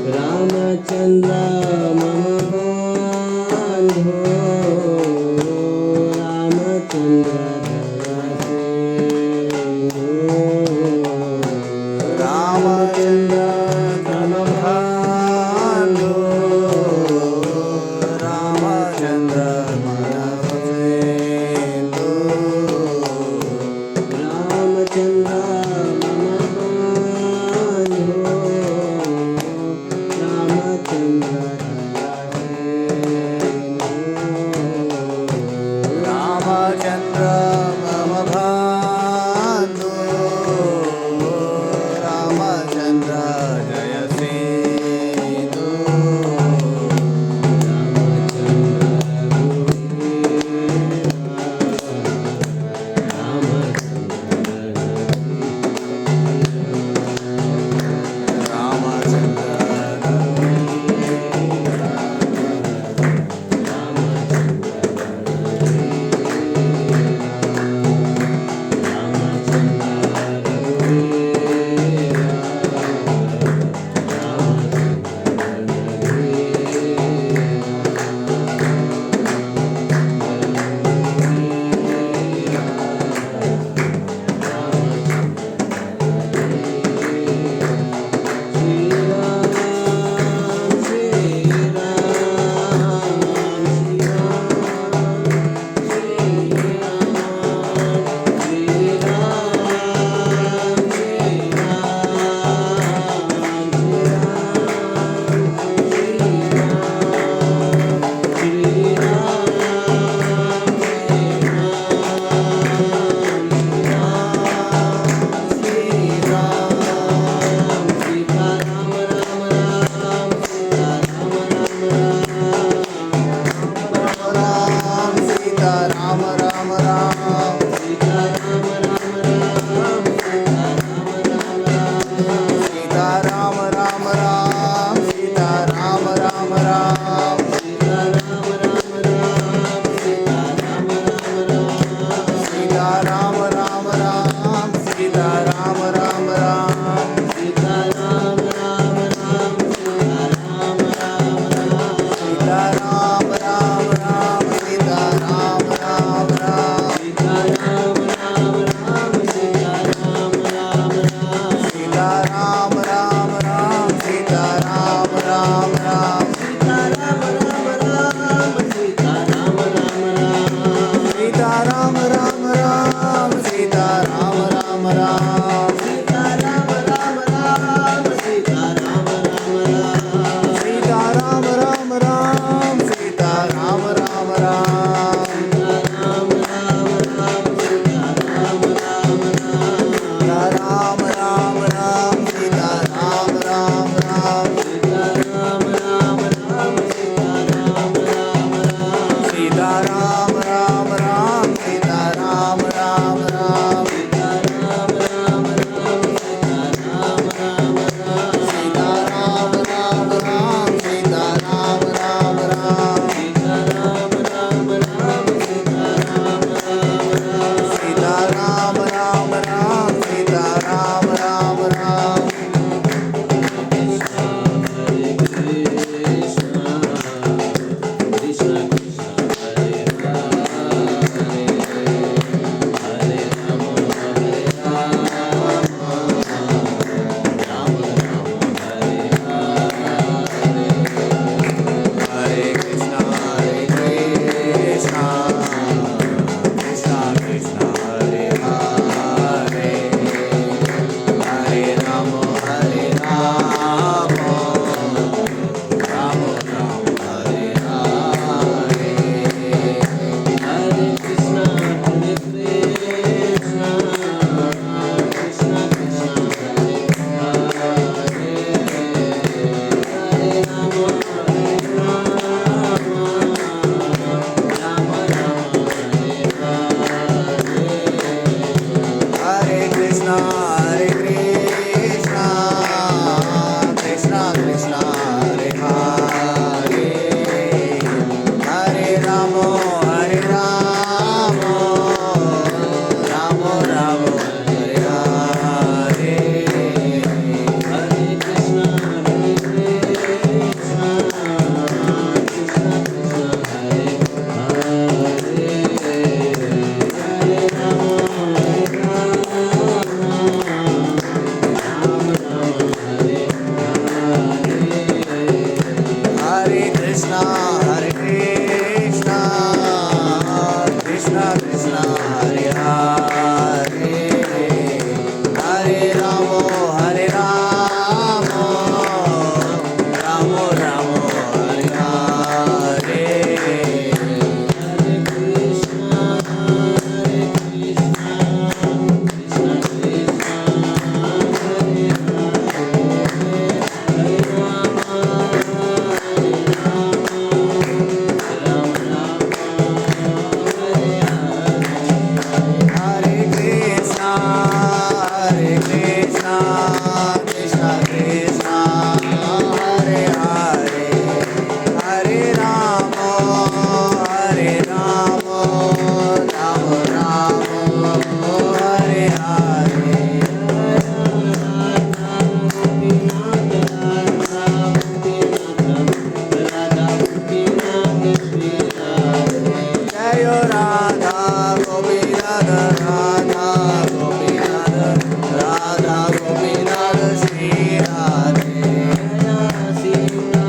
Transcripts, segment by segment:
Ramachandra mama bandho, Ramachandra dayasindhu. Ramachandra mama bandho, Ramachandra dayasindhu. Ramachandra mama bandho, Ramachandra Hare Krishna, Krishna Krishna Hare Hare, Hare Rama, Hare Rama, Rama Rama, Hare Hare. Hare Krishna, Krishna Krishna, Hare Hare, Hare Rama, Rama Rama, Hare Hare. Hare Krishna, Krishna Krishna, Hare Hare, Hare Rama, Rama Rama, Hare Hare. Jayo Radha Gopinath, Radha Gopinath, Radha Gopinath, Shri Radhe.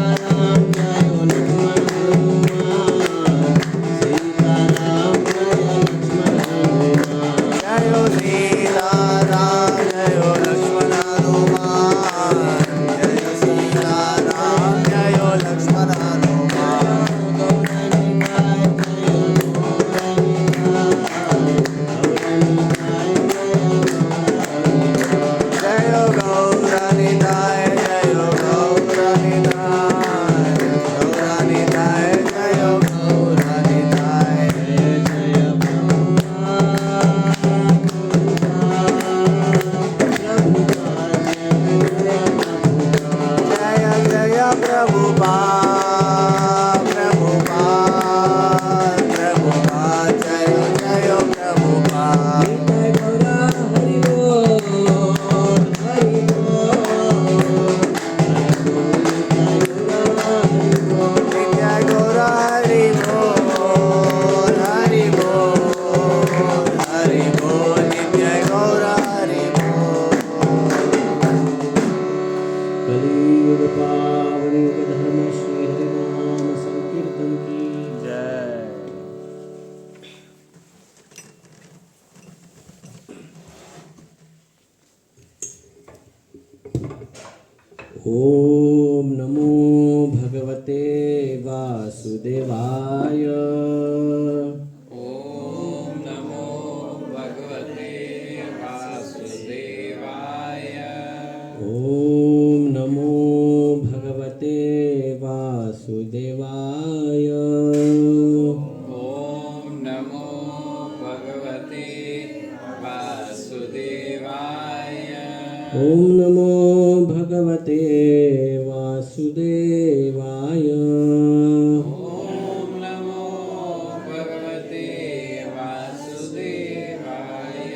Sitaram Jayo Lakshmana Hanuman, Sitaram Jayo Lakshmana Hanuman, Jayo Sitaram Jayo Lakshmana Hanuman, Jayo Sitaram Jayo Lakshmana Hanuman. Jayo Gauranidai, Jayo Gauranidai, Gauranidai, Jayo Gauranidai. Jaya Jaya Prabhupada, Prabhupada, Prabhupada, Jaya Jaya Prabhupada. Nitai Gaura Hari Bol, Hari Bol, Nitai Gaura Hari Bol, Hari Bol, Hari Bol, Nitai Gaura Hari Bol. कलियुग पावन युग धर्म श्री हरि नाम संकीर्तन की जय। ओम नमो भगवते वासुदेवाय। ॐ नमो भगवते वासुदेवाय। ओम नमो भगवते वासुदेवाय। ॐ नमो भगवते वासुदेवाय। ओम नमो भगवते वासुदेवाय। ॐ नमो भगवते वासुदेवाय।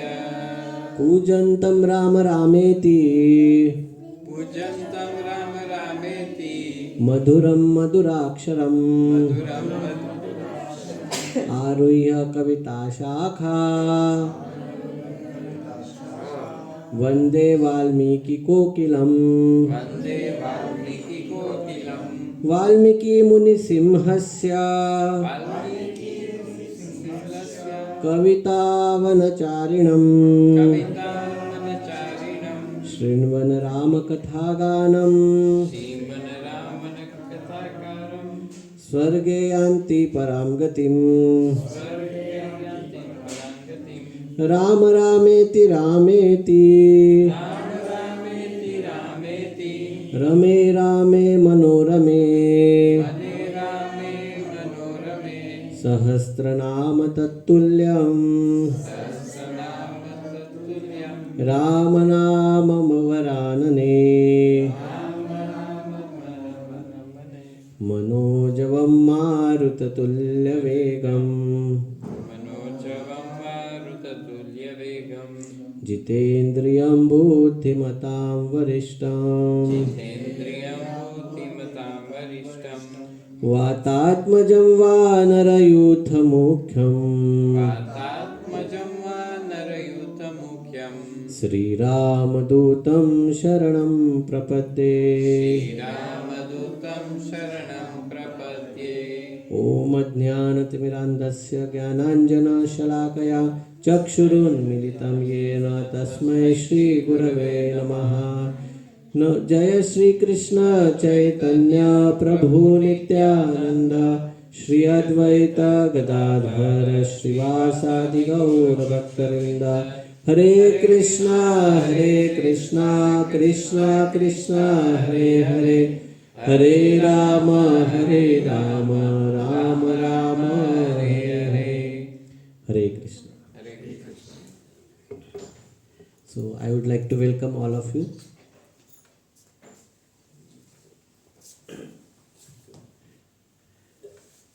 कूजन्तं राम रामेति, पूजन्तं राम रामेति, मधुरं मधुराक्षरम् मधुरं आरुह्य कविताशाखा वन्दे वाल्मीकिकोकिलम्। वन्दे वाल्मीकिकोकिलं। वाल्मीकिमुनिसिंहस्य वाल्मीकिसिंहस्य कवितावनचारिणम् कवितावनचारिणं शृण्वन् रामकथागानम् श्रीमन्रामकथाकारं स्वर्गे यान्ति परां गतिम्। स्वर्गे यान्ति परां गतिं। राम रामेति रामेति राम रामेति रामेति रमे रामे मनोरमे हरे रामे मनोरमे सहस्रनाम तत्तुल्यम् सहस्रनाम तत्तुल्यं राम नाममवरानने मनोजवं मारुततुल्यवेगम् मनोजवं मारुततुल्यवेगं जितेन्द्रियं बुद्धिमतां वरिष्ठम् जितेन्द्रियं बुद्धिमतां वरिष्ठं वातात्मजं वानरयूथमुख्यम् वातात्मजं वानरयूथमुख्यं श्रीरामदूतं शरणं प्रपद्ये। श्रीरामदूतं शरणं प्रपद्ये। ज्ञानतिमिरान्धस्य ज्ञानाञ्जनशलाकया चक्षुरुन्मिलितं येन तस्मै श्रीगुरवे नमः। जय श्रीकृष्ण चैतन्य प्रभु नित्यानन्द श्री अद्वैत गदाधर श्रीवासादि गौरभक्तवृन्द। हरे कृष्णा कृष्णा कृष्णा हरे हरे, हरे राम राम राम हरे हरे। हरे Krishna. So I would like to welcome all of you.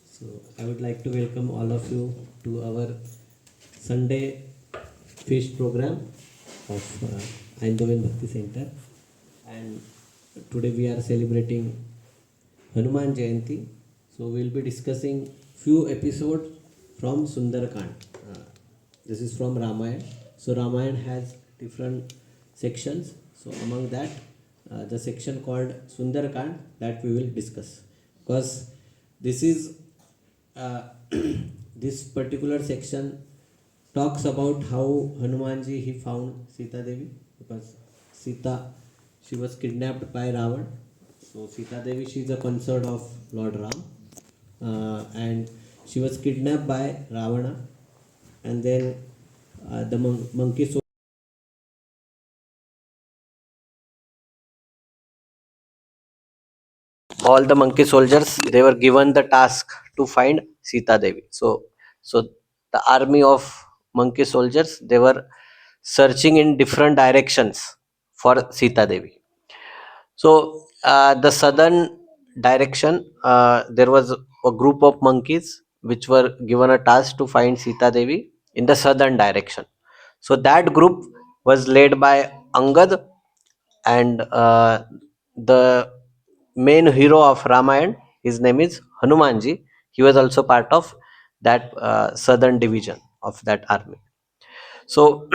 So I would like to welcome all of you to our Sunday feast program of Eindhoven Bhakti Center, and today we are celebrating Hanuman Jayanti. So we will be discussing few episodes from Sundarakand. This is from Ramayana. So Ramayana has different sections. So among that, the section called Sundarakand, that we will discuss, because this is this particular section talks about how Hanumanji he found Sita Devi, because Sita, she was kidnapped by Ravan. So Sita Devi, she is a consort of Lord Ram, and she was kidnapped by Ravana, and then the monkey all the monkey soldiers, they were given the task to find Sita Devi. So the army of monkey soldiers, they were searching in different directions for Sita Devi. So the southern direction, there was a group of monkeys which were given a task to find Sita Devi in the southern direction. So that group was led by Angad, and the main hero of Ramayana, his name is Hanumanji. He was also part of that southern division of that army. So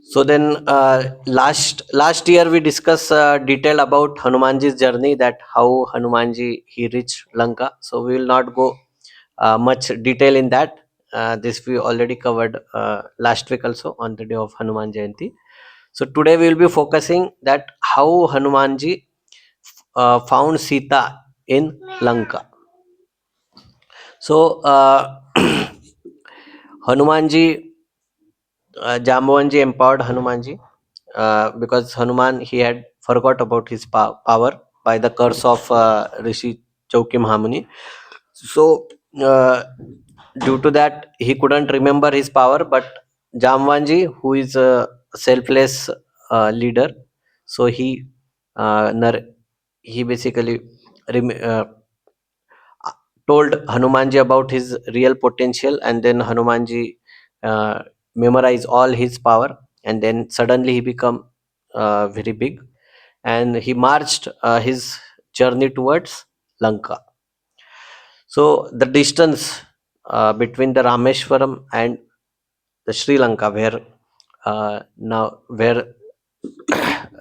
so then last year we discussed detail about Hanumanji's journey, that how Hanumanji he reached Lanka. So we will not go much detail in that. This we already covered last week also on the day of Hanuman Jayanti. So today we will be focusing that how Hanumanji found Sita in Lanka. So Hanumanji, Jambavanji empowered Hanumanji, because Hanuman he had forgot about his power by the curse of Rishi Chauki Mahamuni. So due to that he couldn't remember his power, but Jamvanji, who is a selfless leader, so he basically told Hanumanji about his real potential, and then Hanumanji memorized all his power, and then suddenly he become very big, and he marched his journey towards Lanka. So the distance between the Rameshwaram and the Sri Lanka, where now where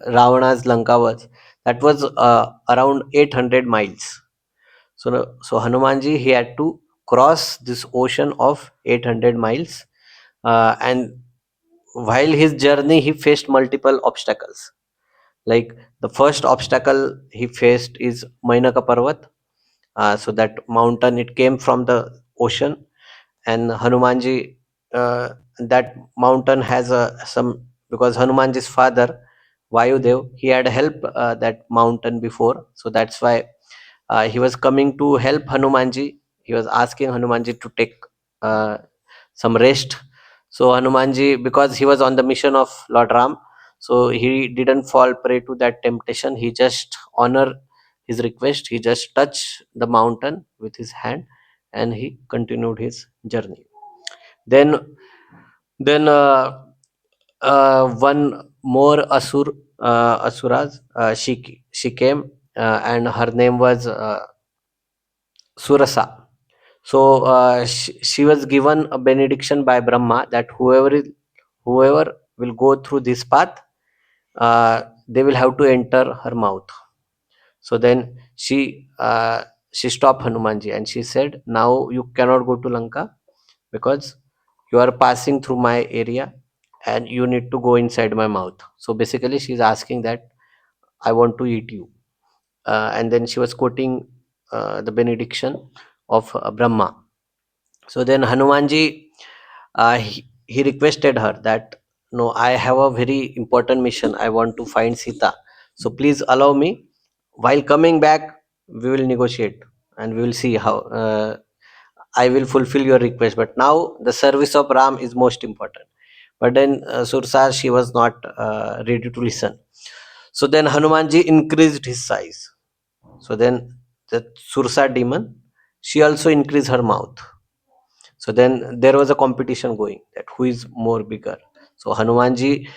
Ravana's Lanka was, that was around 800 miles. So Hanumanji he had to cross this ocean of 800 miles, and while his journey he faced multiple obstacles. Like the first obstacle he faced is Mainaka Parvat. So that mountain, it came from the ocean, and Hanumanji, that mountain has some, because Hanumanji's father Vayudev, he had helped that mountain before, so that's why he was coming to help Hanumanji. He was asking Hanumanji to take uh, some rest. So Hanumanji, because he was on the mission of Lord Ram, so he didn't fall prey to that temptation. He just honor his request. He just touched the mountain with his hand, and he continued his journey. Then one more asuras, she came, and her name was Surasa. So she was given a benediction by Brahma that whoever will go through this path, they will have to enter her mouth. So then she stopped Hanumanji and she said, now you cannot go to Lanka because you are passing through my area and you need to go inside my mouth. So basically she's asking that I want to eat you. And then she was quoting the benediction of Brahma. So then Hanumanji, he requested her that, no, I have a very important mission. I want to find Sita. So please allow me. While coming back, we will negotiate and we will see how I will fulfill your request. But now the service of Ram is most important. But then Sursa, she was not ready to listen. So then Hanumanji increased his size. So then the Sursa demon, she also increased her mouth. So then there was a competition going that who is more bigger. So Hanumanji,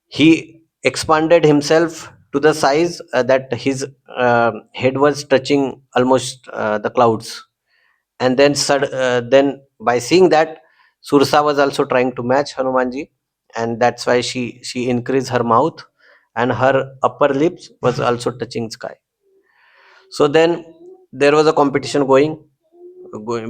he expanded himself to the size that his head was touching almost the clouds. And then then by seeing that, Sursa was also trying to match Hanumanji, and that's why she increased her mouth, and her upper lips was also touching sky. So then there was a competition going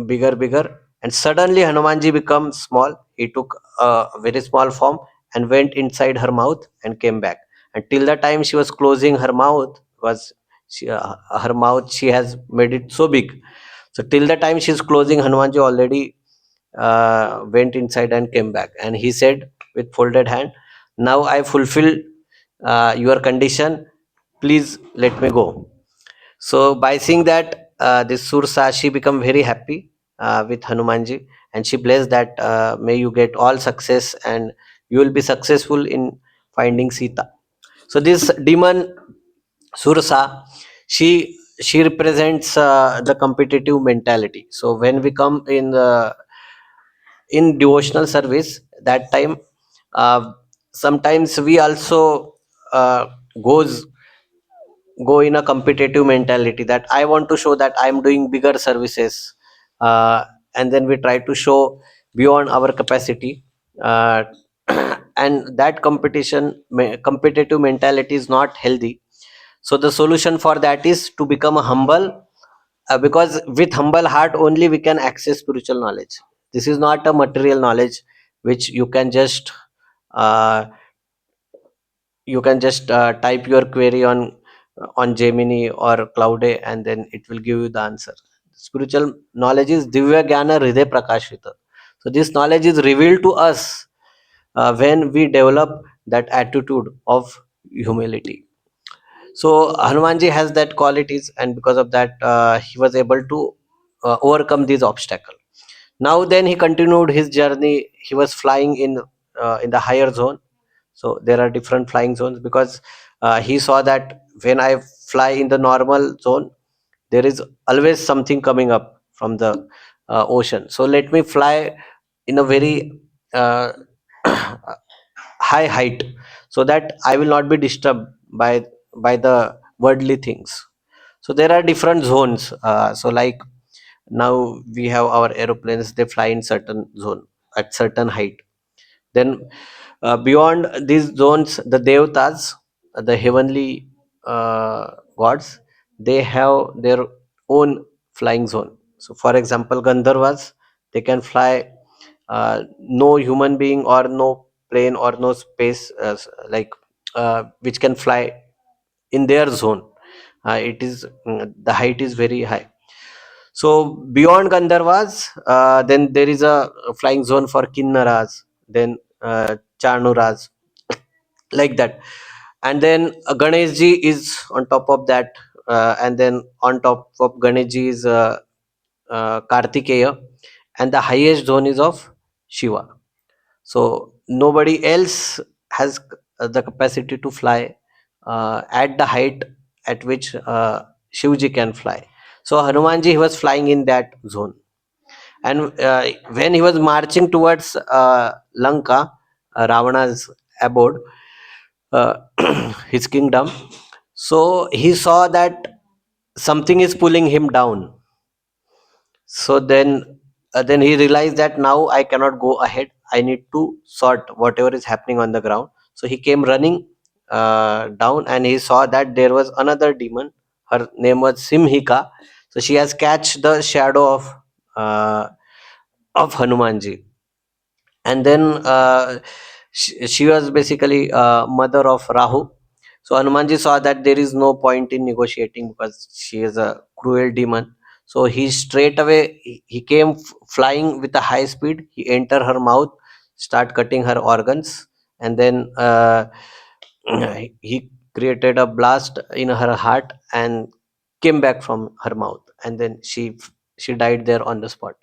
bigger, and suddenly Hanumanji became small. He took a very small form and went inside her mouth and came back. And till the time she was closing her mouth, was her mouth, she has made it so big. So till the time she's closing, Hanumanji already went inside and came back. And he said with folded hand, now I fulfill your condition. Please let me go. So by seeing that, this Sursa, she become very happy with Hanumanji, and she blessed that may you get all success and you will be successful in finding Sita. So this demon Sursa, she represents the competitive mentality. So when we come in devotional service, that time sometimes we also uh, goes go in a competitive mentality that I want to show that I'm doing bigger services, uh, and then we try to show beyond our capacity, uh, and that competitive mentality is not healthy. So the solution for that is to become a humble, because with humble heart only we can access spiritual knowledge. This is not a material knowledge which uh, you can just type your query on Gemini or Cloud, and then it will give you the answer. Spiritual knowledge is Divya Jnana Hriday Prakashita. So this knowledge is revealed to us when we develop that attitude of humility. So Hanumanji has that qualities, and because of that he was able to overcome these obstacles. Now then he continued his journey. He was flying in the higher zone. So there are different flying zones, because he saw that when I fly in the normal zone, there is always something coming up from the ocean. So let me fly in a very uh, high height, so that I will not be disturbed by the worldly things. So there are different zones. So like now we have our aeroplanes, they fly in certain zone at certain height. Then beyond these zones, the devtas, the heavenly gods, they have their own flying zone. So for example, Gandharvas, they can fly, no human being or no plane or no space like which can fly in their zone. It is the height is very high. So beyond Gandharvas, then there is a flying zone for Kinnaras, then Chanuras, like that. And then Ganeshji is on top of that, and then on top of Ganeshji is Kartikeya, and the highest zone is of Shiva. So nobody else has the capacity to fly at the height at which Shivji can fly. So Hanumanji, he was flying in that zone. And when he was marching towards Lanka, Ravana's abode, uh, his kingdom, so he saw that something is pulling him down. So then he realized that now I cannot go ahead. I need to sort whatever is happening on the ground. So he came running down, and he saw that there was another demon. Her name was Simhika. So she has catch the shadow uh, of Hanumanji. And then she was basically mother of Rahu. So Hanumanji saw that there is no point in negotiating because she is a cruel demon. So he straight away he came flying with a high speed. He entered her mouth, start cutting her organs, and then he created a blast in her heart and came back from her mouth, and then she died there on the spot.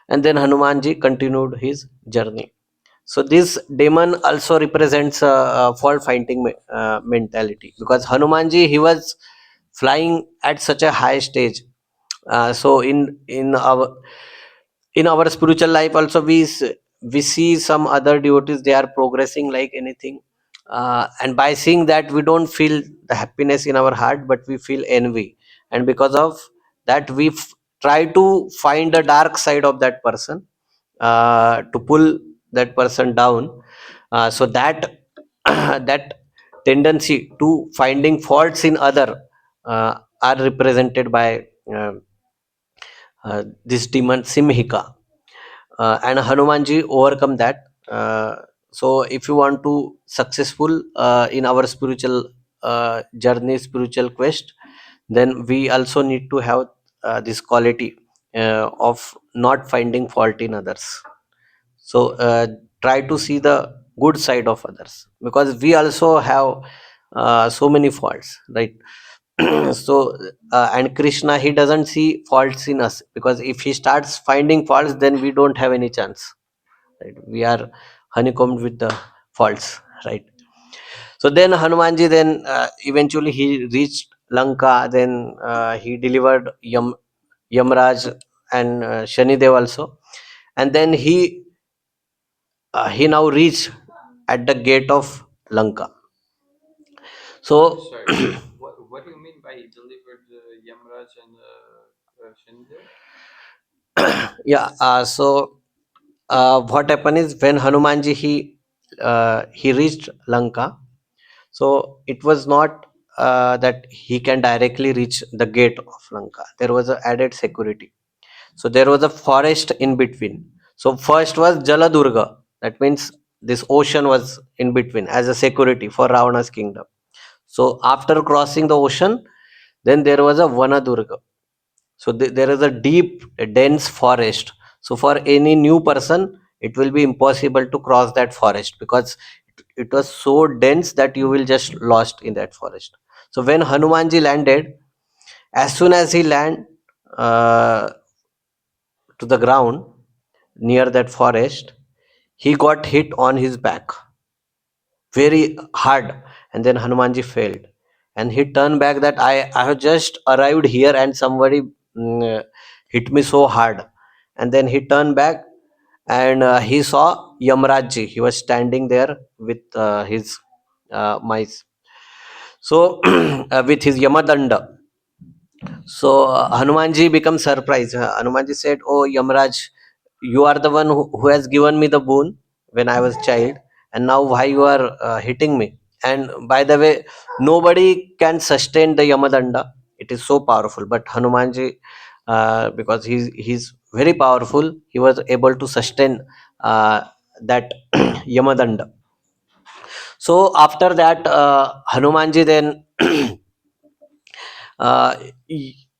And then Hanumanji continued his journey. So this demon also represents a fault finding mentality, because Hanumanji, he was flying at such a high stage. So in our spiritual life also, we see some other devotees, they are progressing like anything, and by seeing that we don't feel the happiness in our heart, but we feel envy. And because of that, we try to find the dark side of that person, to pull that person down. So that that tendency to finding faults in other are represented by this demon Simhika. And Hanumanji overcome that. So if you want to successful in our spiritual journey, spiritual quest, then we also need to have this quality of not finding fault in others. So try to see the good side of others, because we also have so many faults, right? So and Krishna, he doesn't see faults in us, because if he starts finding faults, then we don't have any chance, right? We are honeycombed with the faults, right? So then Hanumanji, then eventually he reached Lanka. Then he delivered Yamraj and Shanidev also. And then he now reached at the gate of Lanka. So Sorry, what do you mean by he delivered Yamraj and Shanidev? yeah, so what happened is, when Hanumanji he reached Lanka, so it was not that he can directly reach the gate of Lanka. There was a added security. So there was a forest in between. So first was Jaladurga. That means this ocean was in between as a security for Ravana's kingdom. So after crossing the ocean, then there was a Vanadurga. So there is a deep, dense forest. So for any new person, it will be impossible to cross that forest, because it was so dense that you will just lost in that forest. So when Hanumanji landed, as soon as he land uh, to the ground near that forest, he got hit on his back very hard, and then Hanumanji failed, and he turned back that I have just arrived here and somebody hit me so hard. And then he turned back, and he saw Yamrajji. He was standing there with his mice. So with his Yamadanda. So Hanumanji becomes surprised. Hanumanji said, "Oh Yamraj, you are the one who has given me the boon when I was child, and now why you are hitting me? And by the way, nobody can sustain the Yamadanda. It is so powerful. But Hanumanji, because he's very powerful, he was able to sustain that Yamadanda. So after that, Hanumanji then uh,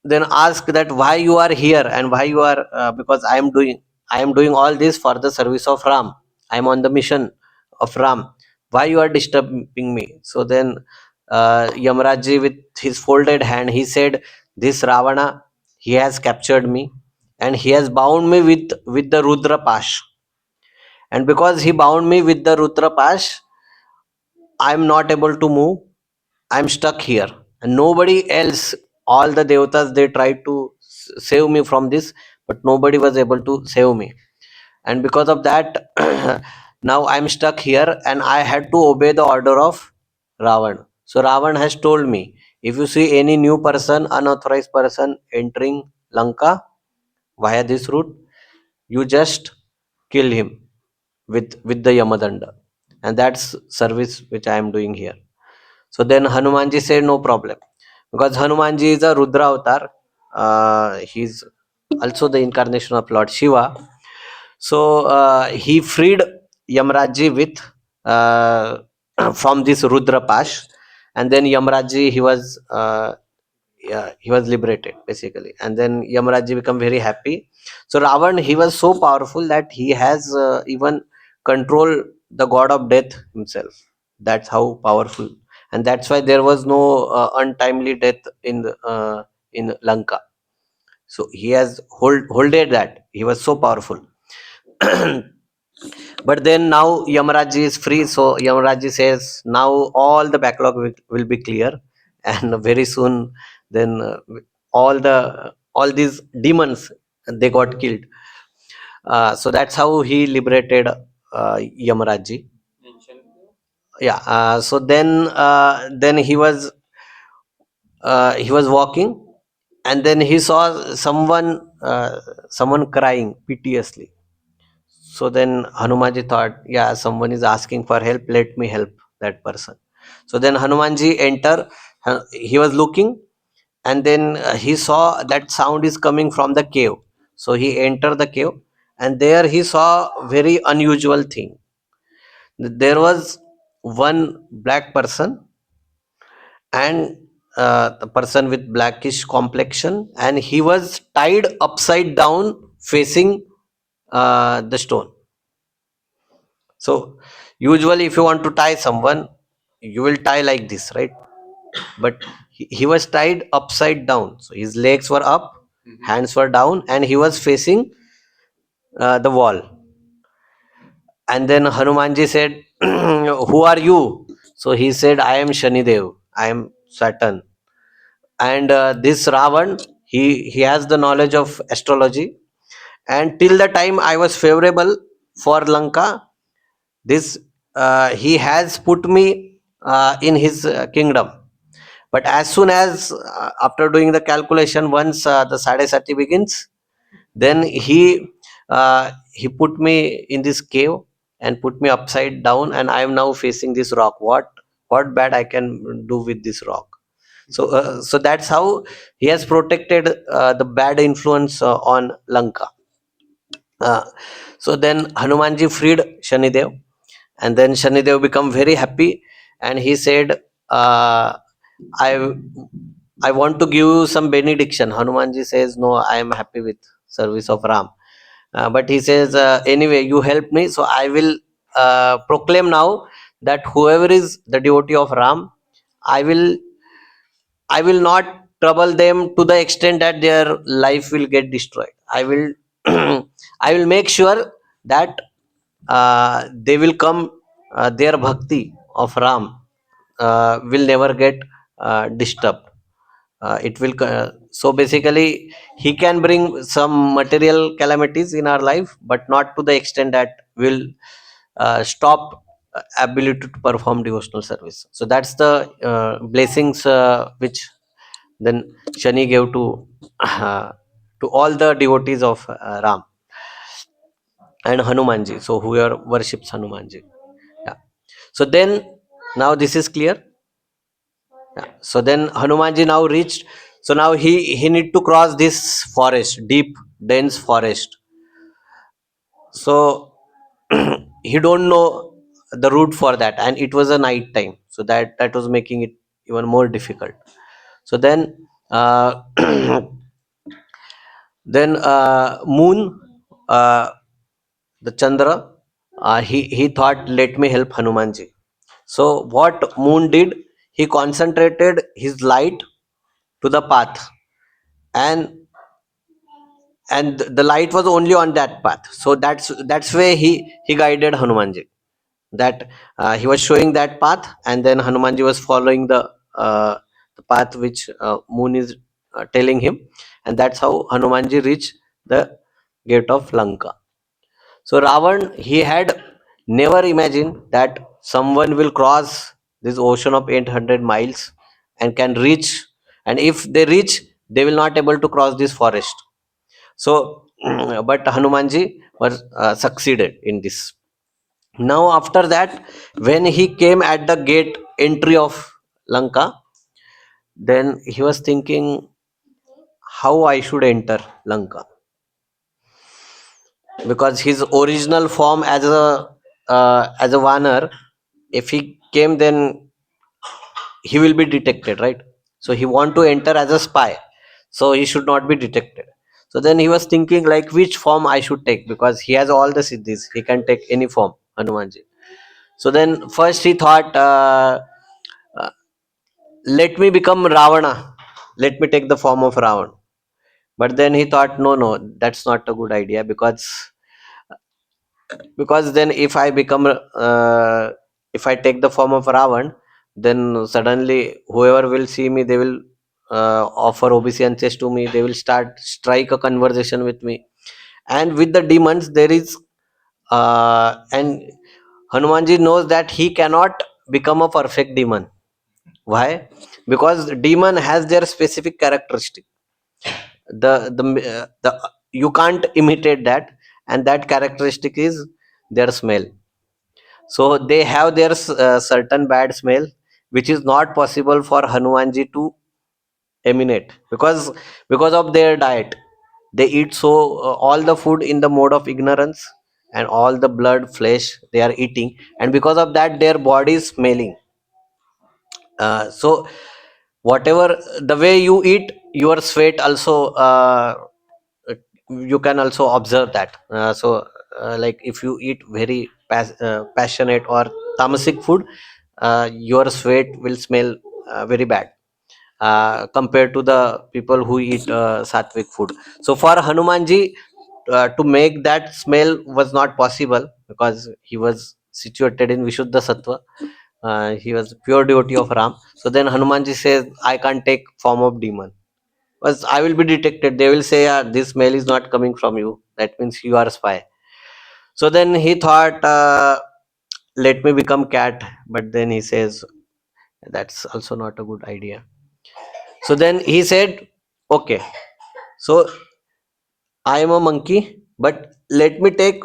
then ask that why you are here, and why you are because I am doing all this for the service of Ram. I am on the mission of Ram. Why you are disturbing me? So then Yamraji, with his folded hand, he said, this Ravana, he has captured me, and he has bound me with the Rudra Pash. And because he bound me with the Rudra Pash, I am not able to move. I'm stuck here, and nobody else. All the devatas, they tried to save me from this, but nobody was able to save me. And because of that, now I'm stuck here, and I had to obey the order of Ravan. So Ravan has told me, if you see any new person, unauthorized person entering Lanka via this route, you just kill him with the Yamadanda, and that's service which I am doing here. So then Hanumanji said, no problem. Because Hanumanji is a Rudra avatar. he's also the incarnation of Lord Shiva. So he freed Yamraji with uh, from this Rudra Pash, and then Yamraji he was liberated basically, and then Yamraji become very happy. So Ravan, he was so powerful that he has even control the god of death himself. That's how powerful, and that's why there was no untimely death in Lanka. So he has holded that. He was so powerful. But then now Yamaraji is free, so Yamaraji says now all the backlog will be clear, and very soon then all these demons, they got killed. So that's how he liberated Yamaraji. In Shanti? Yeah. So then he was walking, and then he saw someone crying piteously. So then Hanumanji thought, yeah, someone is asking for help, let me help that person. So then Hanumanji enter. He was looking, and then he saw that sound is coming from the cave. So he entered the cave, and there he saw very unusual thing. There was one black person, and the person with blackish complexion, and he was tied upside down facing the stone. So usually if you want to tie someone, you will tie like this, right? But he was tied upside down, so his legs were up, hands were down, and he was facing the wall. And then Hanumanji said, who are you? So he said, I am Shanidev, I am Saturn. And this Ravan, he has the knowledge of astrology, and till the time I was favorable for Lanka, this he has put me in his kingdom. But as soon as after doing the calculation, once the Sadesati begins, then he put me in this cave and put me upside down, and I am now facing this rock. What bad I can do with this rock? So that's how he has protected the bad influence on Lanka. uh, so then Hanumanji freed Shanidev, and then Shanidev become very happy, and he said, uh, i I want to give you some benediction. Hanumanji says, no, I am happy with service of Ram. But he says, anyway, you help me, so I will proclaim now that whoever is the devotee of Ram, i will I will not trouble them to the extent that their life will get destroyed. I will I will make sure that they will come, their bhakti of Ram will never get disturbed. It will so basically he can bring some material calamities in our life, but not to the extent that will stop ability to perform devotional service. So that's the blessings which then Shani gave uh, to all the devotees of Ram and Hanumanji, so whoever worships Hanumanji. Yeah. So then now this is clear. Yeah. So then Hanumanji now reached. So now he need to cross this forest, deep, dense forest. So he don't know the route for that, and it was a night time, so that was making it even more difficult. So then then Moon, the Chandra, he thought, let me help Hanumanji. So what Moon did, he concentrated his light to the path, and the light was only on that path. So that's where he guided Hanumanji, that he was showing that path, and then Hanumanji was following the path which Moon is telling him, and that's how Hanumanji reached the gate of Lanka. So Ravan, he had never imagined that someone will cross this ocean of 800 miles and can reach, and if they reach, they will not able to cross this forest. So but Hanumanji was succeeded in this. Now after that, when he came at the gate entry of Lanka, then he was thinking, how I should enter Lanka, because his original form as a Vanar, if he came, then he will be detected, right? So he want to enter as a spy, so he should not be detected. So then he was thinking like which form I should take, because he has all the siddhis, he can take any form, Hanumanji. So then first he thought, uh, let me become Ravana, let me take the form of Ravan. But then he thought, no, no, that's not a good idea, because then if I take the form of Ravan, then suddenly whoever will see me, they will offer obeisances to me, they will start strike a conversation with me. And with the demons there is, and Hanumanji knows that he cannot become a perfect demon. Why? Because demon has their specific characteristic. The you can't imitate that, and that characteristic is their smell. So they have their certain bad smell, which is not possible for Hanumanji to emanate, because of their diet. They eat so all the food in the mode of ignorance, and all the blood flesh they are eating, and because of that their body is smelling. So whatever the way you eat, your sweat also, you can also observe that. Like if you eat very passionate or tamasic food, your sweat will smell very bad, compared to the people who eat sattvic food. So for Hanumanji, to make that smell was not possible, because he was situated in Vishuddha Sattva. He was pure devotee of Ram. So then Hanumanji says, I can't take form of demon, because I will be detected. They will say, this smell is not coming from you. That means you are a spy. So then he thought, let me become cat. But then he says, that's also not a good idea. So then he said, okay, so I am a monkey, but let me take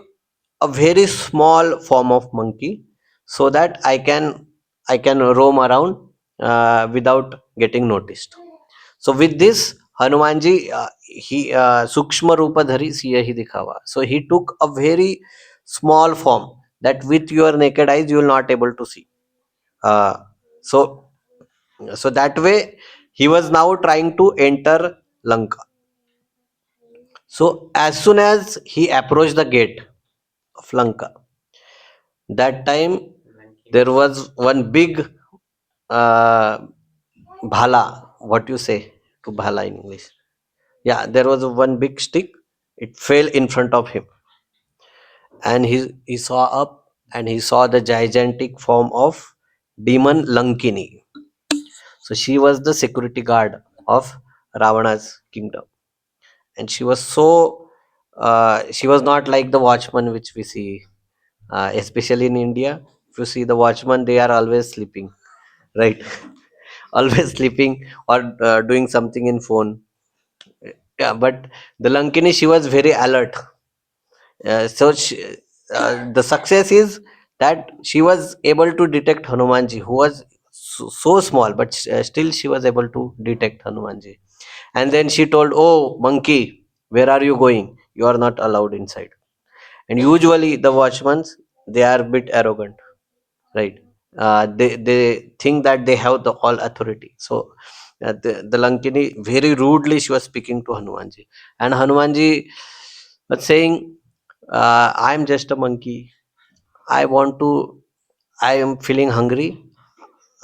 a very small form of monkey, so that I can roam around without getting noticed. So with this, Hanumanji, he Sukshma Rupa Dhari Siya Hi Dikhava. So he took a very small form that with your naked eyes you will not able to see. Uh, so so that way he was now trying to enter Lanka. So as soon as he approached the gate of Lanka, that time there was one big uh, bhala. What you say to bhala in English? Yeah, there was one big stick. It fell in front of him, and he saw up, and he saw the gigantic form of demon Lankini. So she was the security guard of Ravana's kingdom, and she was so, she was not like the watchman which we see, especially in India. If you see the watchman, they are always sleeping, right? Always sleeping, or doing something in phone. Yeah, but the Lankini, she was very alert. The success is that she was able to detect Hanumanji, who was so small, but still she was able to detect Hanumanji. And then she told, "Oh, monkey, where are you going? You are not allowed inside." And usually the watchmen, they are a bit arrogant, right? They think that they have the all authority. So the Lankini very rudely she was speaking to Hanumanji, and Hanumanji was saying, I'm just a monkey. I want to, I am feeling hungry.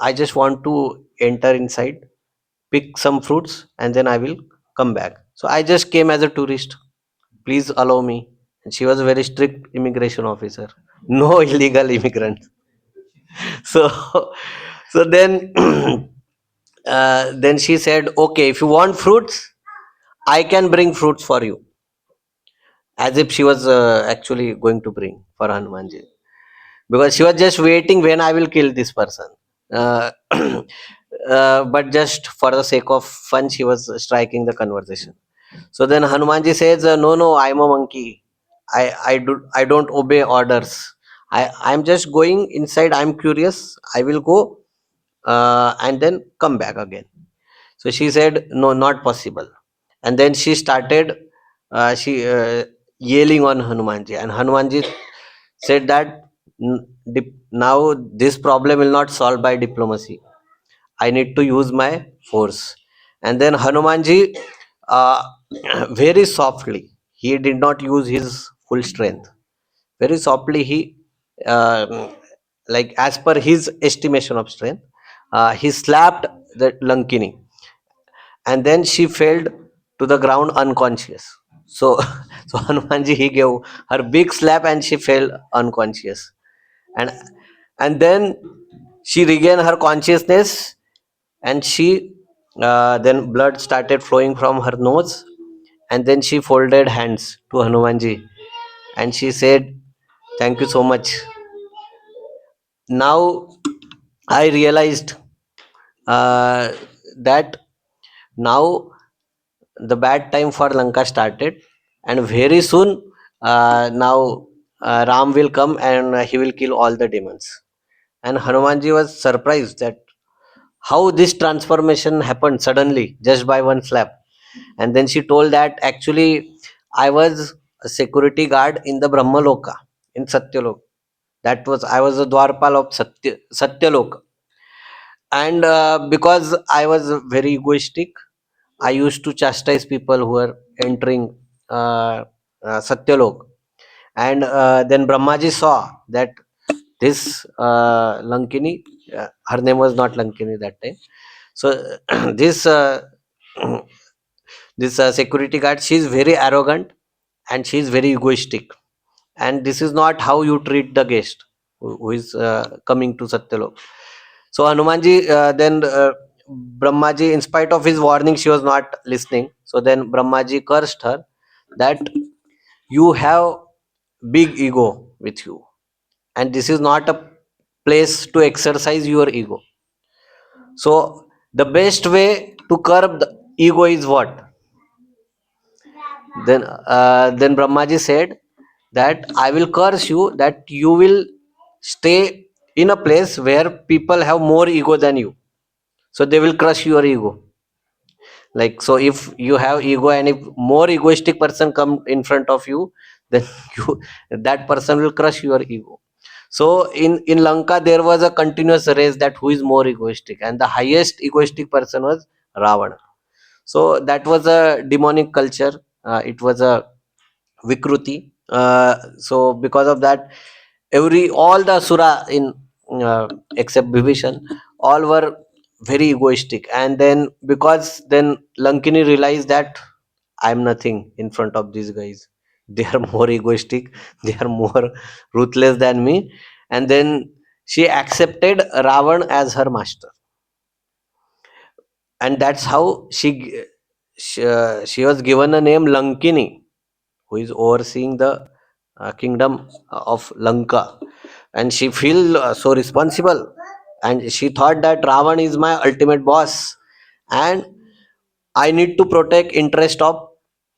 I just want to enter inside, pick some fruits, and then I will come back. So I just came as a tourist. Please allow me. And she was a very strict immigration officer. No illegal immigrants. So, so then she said, okay, if you want fruits, I can bring fruits for you. As if she was actually going to bring for Hanumanji, because she was just waiting when I will kill this person. Uh, but just for the sake of fun, she was striking the conversation. So then Hanumanji says, "No, no, I'm a monkey. I don't obey orders. I'm just going inside. I'm curious. I will go and then come back again." So she said, "No, not possible." and then she started she yelling on Hanumanji, and Hanumanji said that now this problem will not solve by diplomacy. I need to use my force. And then Hanumanji, uh, very softly, he did not use his full strength. Very softly, he, like as per his estimation of strength, he slapped the Lankini, and then she fell to the ground unconscious. So, so Hanumanji, he gave her big slap and she fell unconscious. And then she regained her consciousness, and she then blood started flowing from her nose, and then she folded hands to Hanumanji and she said, "Thank you so much. Now I realized uh, that now the bad time for Lanka started, and very soon now Ram will come and he will kill all the demons." And Hanumanji was surprised that how this transformation happened suddenly just by one slap. And then she told that actually I was a security guard in the Brahmaloka, in Satyalok. That was, I was a Dwarpal of Satyalok. And because I was very egoistic, I used to chastise people who were entering Satyalok. And then Brahmaji saw that this Lankini, her name was not Lankini that time. So this this security guard, she is very arrogant and she is very egoistic. And this is not how you treat the guest who is coming to Satyalok. So Hanumanji, then Brahmaji, in spite of his warning, she was not listening. So then Brahmaji cursed her that you have big ego with you, and this is not a place to exercise your ego. So the best way to curb the ego is what? Then Brahmaji said that I will curse you, that you will stay in a place where people have more ego than you. So they will crush your ego. Like, so if you have ego and if more egoistic person come in front of you, then you, that person will crush your ego. So in Lanka there was a continuous race that who is more egoistic, and the highest egoistic person was Ravana. So that was a demonic culture. It was a Vikruti. So because of that, all the asura in except Bhibhishan, all were very egoistic. And then because then Lankini realized that I'm nothing in front of these guys. They are more egoistic. They are more ruthless than me. And then she accepted Ravan as her master, and that's how she was given a name Lankini, who is overseeing the kingdom of Lanka. And she feel so responsible, and she thought that Ravan is my ultimate boss, and I need to protect interest of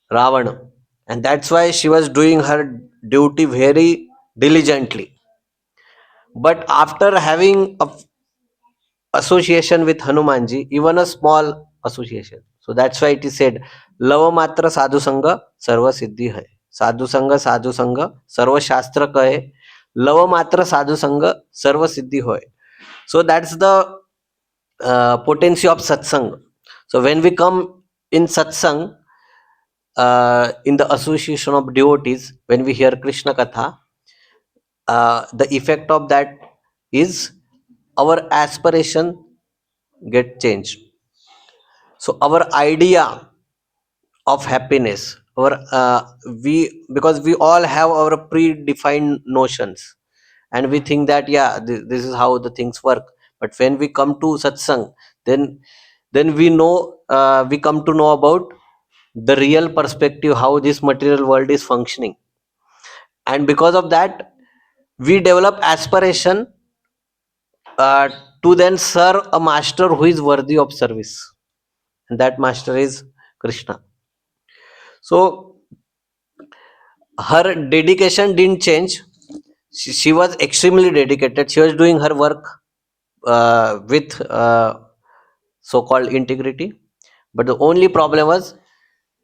Ravana. And that's why she was doing her duty very diligently. But after having a association with Hanumanji, even a small association. So that's why it is said, Lava Matra Sadhu Sangha Sarva Siddhi Hai. Sadhu Sangha Sarva Shastra Kahe. Lava Matra Sadhu Sangha Sarva Siddhi Hoy. So that's the potency of satsang. So when we come in satsang, in the association of devotees, when we hear Krishna Katha, the effect of that is our aspiration get changed. So our idea of happiness, our we, because we all have our predefined notions, and we think that yeah, this is how the things work. But when we come to satsang, then we know, we come to know about the real perspective, how this material world is functioning. And because of that, we develop aspiration uh, to then serve a master who is worthy of service, and that master is Krishna. So her dedication didn't change. She was extremely dedicated. She was doing her work with so-called integrity. But the only problem was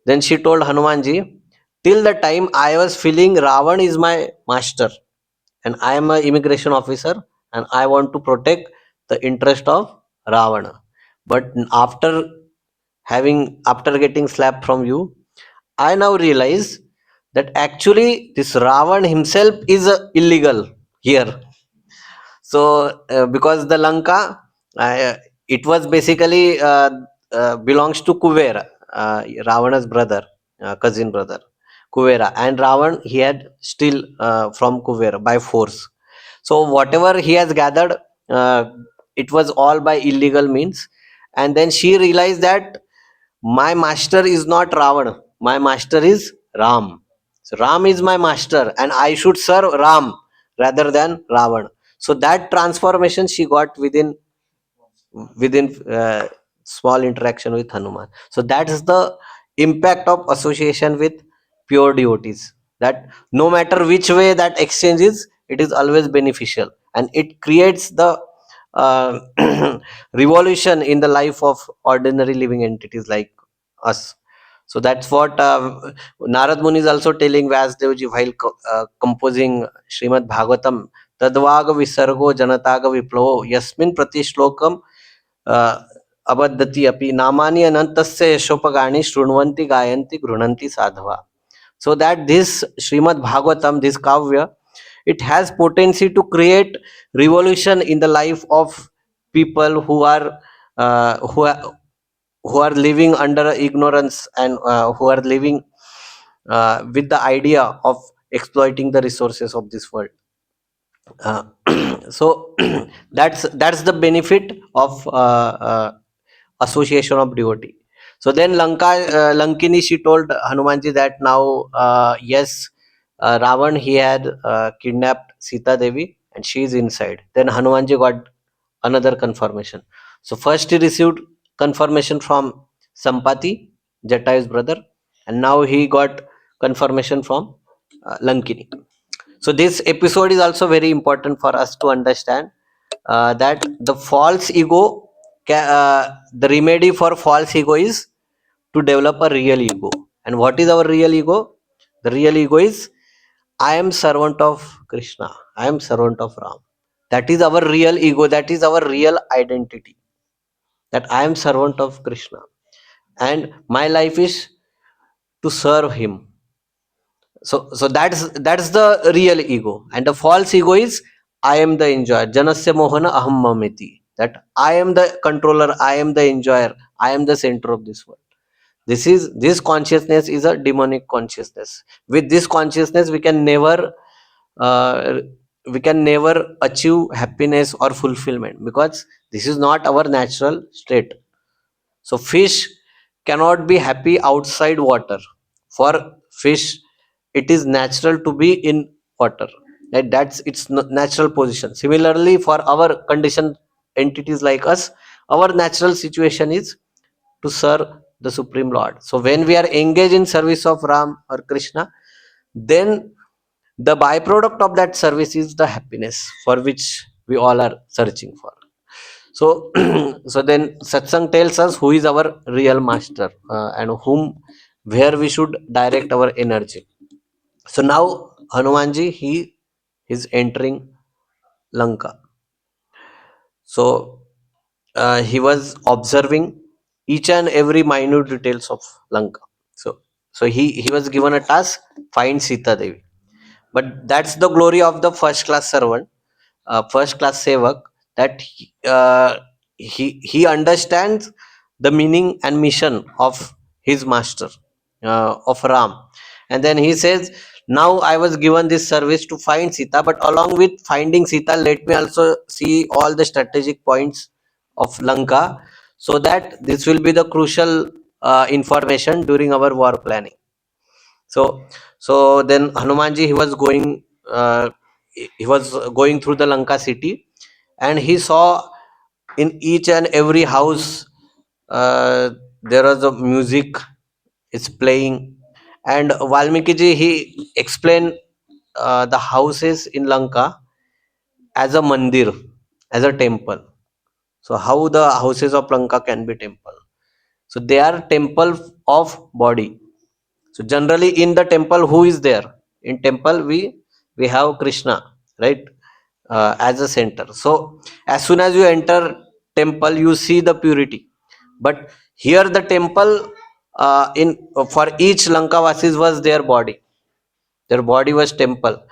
Then she told Hanumanji, till the time I was feeling Ravan is my master, and I am an immigration officer, and I want to protect the interest of Ravana. But after getting slapped from you, I now realize that actually this Ravan himself is illegal here. So because the Lanka, it was basically belongs to Kuvera, Ravana's brother, cousin brother, Kuvera, and Ravan he had still from Kuvera by force. So whatever he has gathered, uh, it was all by illegal means. And then she realized that my master is not Ravan, my master is Ram. So Ram is my master, and I should serve Ram rather than Ravan. So that transformation she got within small interaction with Hanuman. So that is the impact of association with pure devotees. That no matter which way that exchange is, it is always beneficial, and it creates the uh, revolution in the life of ordinary living entities like us. So that's what Narad Muni is also telling Vyasdevji while composing Srimad Bhagavatam. Tadvaga visargo janataga viplavo yasmin pratishlokam uh, abadati api namani anantasya yashopagani shrunvanti gayanti grunanti sadhava. So that this Srimad Bhagavatam, this kavya, it has potency to create revolution in the life of people who are uh, who are who are living under ignorance, and who are living with the idea of exploiting the resources of this world. uh, so that's the benefit of association of devotee. So then Lankini, she told Hanumanji that now, yes, Ravan he had kidnapped Sita Devi and she is inside. Then Hanumanji got another confirmation. So first he received confirmation from Sampati, Jata's brother, and now he got confirmation from Lankini. So this episode is also very important for us to understand that the false ego, the remedy for false ego is to develop a real ego. And what is our real ego? The real ego is I am servant of Krishna. I am servant of Ram. That is our real ego. That is our real identity. That I am servant of Krishna, and my life is to serve him. So that's the real ego, and the false ego is I am the enjoyer, janasya mohana aham mameti, that I am the controller, I am the enjoyer, I am the center of this world. This consciousness is a demonic consciousness. With this consciousness uh, we can never achieve happiness or fulfillment, because this is not our natural state. So fish cannot be happy outside water. For fish, it is natural to be in water. Right? That's its natural position. Similarly, for our conditioned entities like us, our natural situation is to serve the Supreme Lord. So when we are engaged in service of Ram or Krishna, then the byproduct of that service is the happiness for which we all are searching for. So so then satsang tells us who is our real master, and whom where we should direct our energy. So now Hanumanji, he is entering Lanka. So he was observing each and every minute details of Lanka. So he was given a task: find Sita Devi. But that's the glory of the first class servant, first class sevak, that he understands the meaning and mission of his master, of Ram. And then he says, now I was given this service to find Sita, but along with finding Sita, let me also see all the strategic points of Lanka, so that this will be the crucial information during our war planning. So then Hanumanji, he was going through the Lanka city, and he saw in each and every house there was a music is playing. And Valmiki ji, he explained the houses in Lanka as a mandir, as a temple. So how the houses of Lanka can be temple? So they are temple of body. So generally in the temple, who is there? In temple we have Krishna, right? As a center. So as soon as you enter temple, you see the purity. But here the temple, in for each Lankavasis was their body. Their body was temple,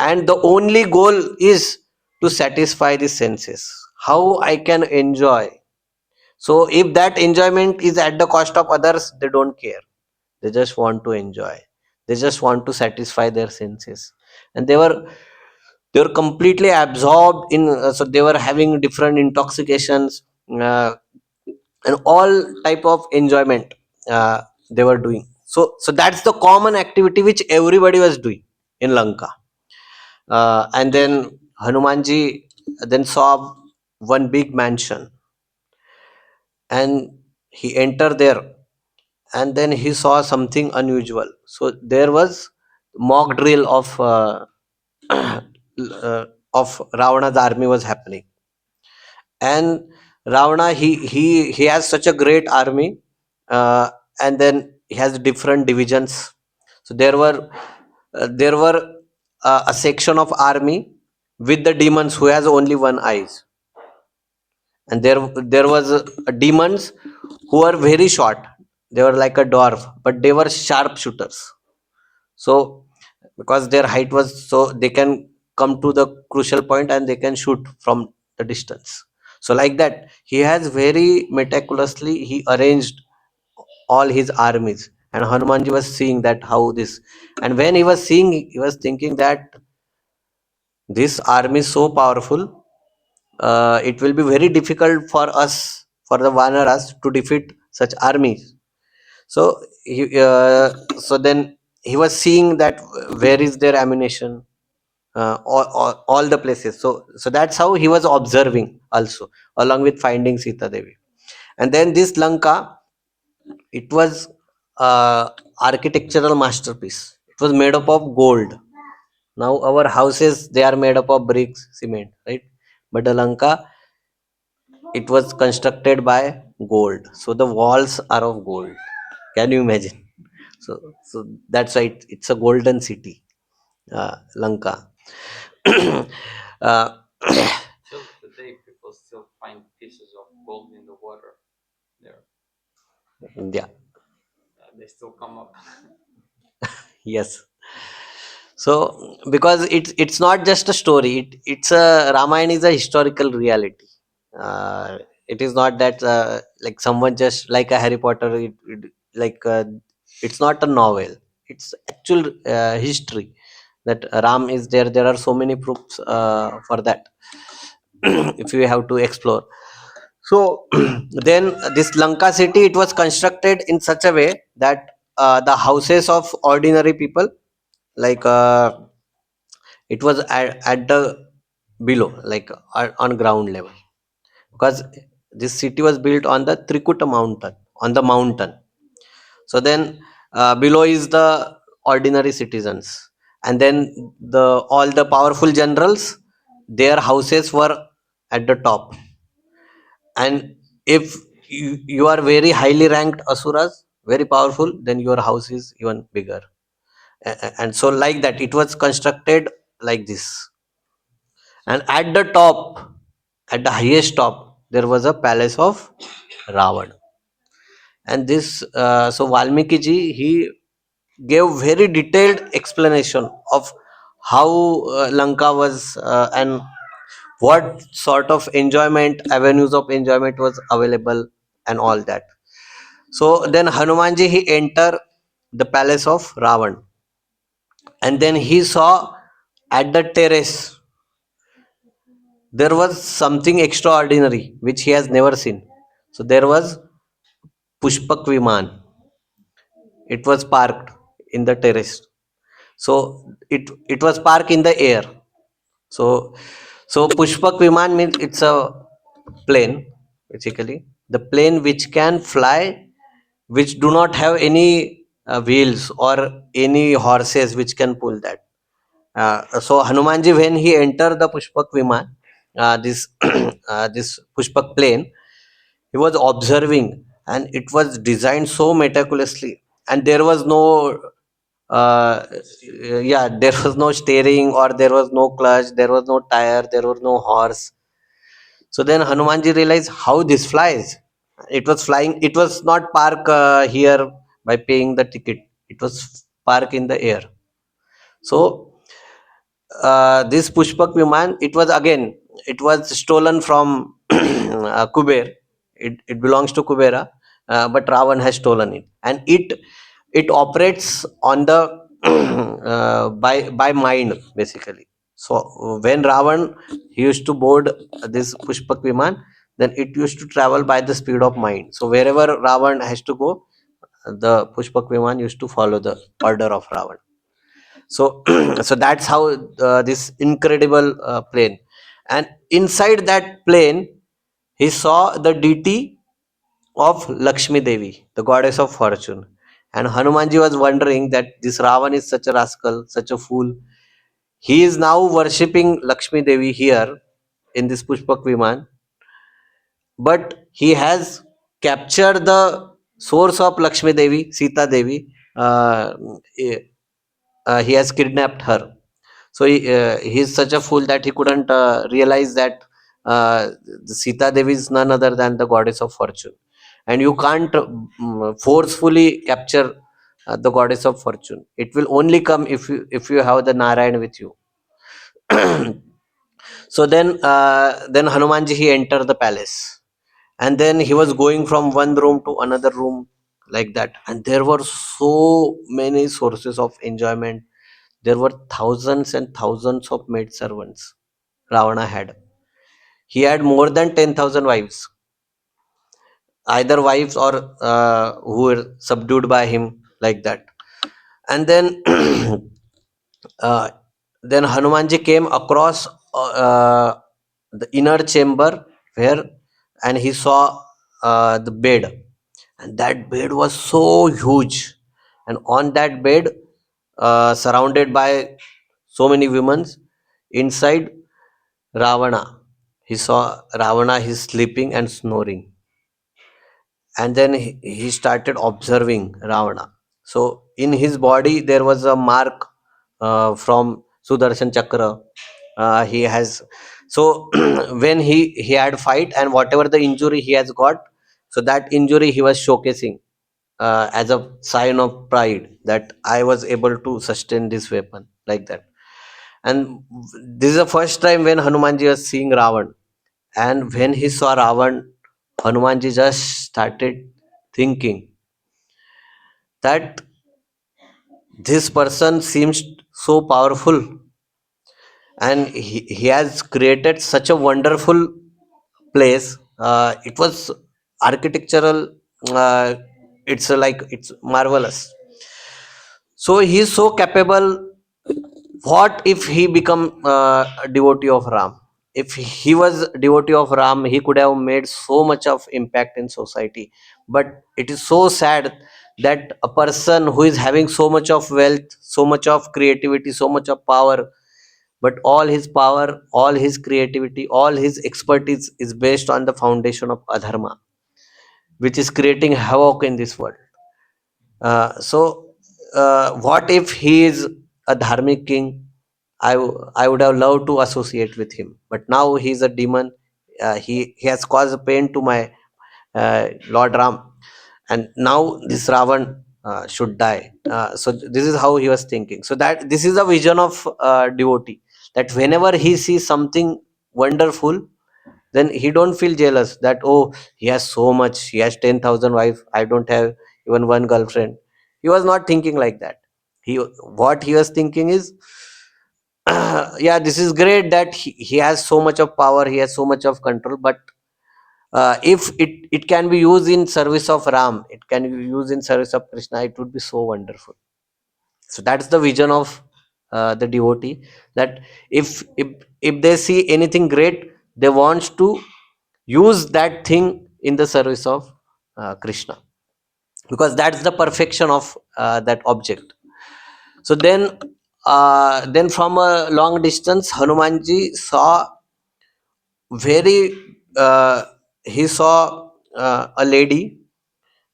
and the only goal is to satisfy the senses. How I can enjoy? So if that enjoyment is at the cost of others, they don't care. They just want to enjoy. They just want to satisfy their senses. And they were completely absorbed in, so they were having different intoxications, uh, and all type of enjoyment they were doing. So that's the common activity which everybody was doing in Lanka. And then Hanumanji then saw one big mansion, and he entered there, and then he saw something unusual. So there was mock drill of Ravana's army was happening. And Ravana, he has such a great army, uh, and then he has different divisions. So there were a section of army with the demons who has only one eyes. And there was demons who were very short. They were like a dwarf, but they were sharp shooters. So because their height was, so they can come to the crucial point and they can shoot from the distance. So like that, he has very meticulously he arranged all his armies. And Hanumanji was seeing that how this, and when he was seeing, he was thinking that this army is so powerful, it will be very difficult for us, for the Vanaras, to defeat such armies. So so then he was seeing that where is their ammunition, all the places. So that's how he was observing also, along with finding Sita Devi. And then this Lanka, it was architectural masterpiece. It was made up of gold. Now our houses, they are made up of bricks, cement, right? But the Lanka, it was constructed by gold. So the walls are of gold. Can you imagine? So that's why it's a golden city, Lanka. uh, Till today, people still find pieces of gold in the water there. yeah, They still come up. yes. So because it's not just a story, it's a Ramayana is a historical reality. It is not that like someone just like a Harry Potter, like it's not a novel. It's actual history that Ram is there. There are so many proofs for that if you have to explore. So then this Lanka city, it was constructed in such a way that the houses of ordinary people, like it was at the below, like on ground level, because this city was built on the Trikuta mountain, on the mountain. So then below is the ordinary citizens, and then the all the powerful generals, their houses were at the top. And if you are very highly ranked asuras, very powerful, then your house is even bigger. And so like that, it was constructed like this. And at the top, at the highest top, there was a palace of Ravan. And this, so Valmiki ji, he gave very detailed explanation of how Lanka was, and what sort of enjoyment, avenues of enjoyment was available, and all that. So then Hanumanji, he entered the palace of Ravan, and then he saw at the terrace there was something extraordinary which he has never seen. So there was Pushpak Viman. It was parked in the terrace. So it was parked in the air. So Pushpak Viman means it's a plane, basically. The plane which can fly, which do not have any wheels or any horses which can pull that. So Hanumanji, when he entered the Pushpak Viman, this this Pushpak plane, he was observing, and it was designed so meticulously. and there was no yeah, there was no steering, or there was no clutch, there was no tire, there was no horse. So then Hanumanji realized how this flies. It was flying. It was not park here by paying the ticket. It was park in the air. So this Pushpak Viman, it was again, it was stolen from Kuber. It belongs to Kubera, but Ravan has stolen it, and it operates on the by mind basically. So when Ravan used to board this Pushpak Viman, then it used to travel by the speed of mind. So wherever Ravan has to go, the Pushpak Viman used to follow the order of Ravan. So so that's how this incredible plane, and inside that plane he saw the deity of Lakshmi Devi, the goddess of fortune. And Hanumanji was wondering that this Ravan is such a rascal, such a fool. He is now worshipping Lakshmi Devi here in this Pushpak Viman, but he has captured the source of Lakshmi Devi, Sita Devi. Eh, he has kidnapped her. So he is such a fool that he couldn't realize that the Sita Devi is none other than the goddess of fortune, and you can't forcefully capture the goddess of fortune. It will only come if you have the Narayan with you. So then Hanumanji, he entered the palace, and then he was going from one room to another room like that, and there were so many sources of enjoyment. There were thousands and thousands of maid servants Ravana had. He had more than 10,000 wives, either wives or who were subdued by him like that. And then uh, then Hanumanji came across the inner chamber where, and he saw the bed, and that bed was so huge, and on that bed, surrounded by so many women, inside Ravana, he saw Ravana, he's sleeping and snoring, and then he started observing Ravana. So in his body there was a mark from Sudarshan Chakra. He has, so when he had fight, and whatever the injury he has got, so that injury he was showcasing as a sign of pride that I was able to sustain this weapon like that. And this is the first time when Hanumanji was seeing Ravan. And when he saw Ravan, Hanumanji just started thinking that this person seems so powerful, and he has created such a wonderful place. It was architectural, uh, it's marvelous. So he is so capable. What if he become a devotee of Ram? If he was a devotee of Ram, he could have made so much of impact in society. But it is so sad that a person who is having so much of wealth, so much of creativity, so much of power, but all his power, all his creativity, all his expertise is based on the foundation of adharma, which is creating havoc in this world. So, what if he is a dharmic king? I would have loved to associate with him, but now he is a demon. He has caused pain to my Lord Ram, and now this Ravan should die. So this is how he was thinking. So that this is a vision of devotee, that whenever he sees something wonderful, then he don't feel jealous that, oh, he has so much, he has 10,000 wife, I don't have even one girlfriend. He was not thinking like that. What he was thinking is, yeah, this is great that he has so much of power, he has so much of control, but if it can be used in service of Ram, it can be used in service of Krishna, it would be so wonderful. So that's the vision of the devotee, that if they see anything great, they want to use that thing in the service of Krishna, because that's the perfection of that object. So then from a long distance, Hanumanji saw very he saw a lady,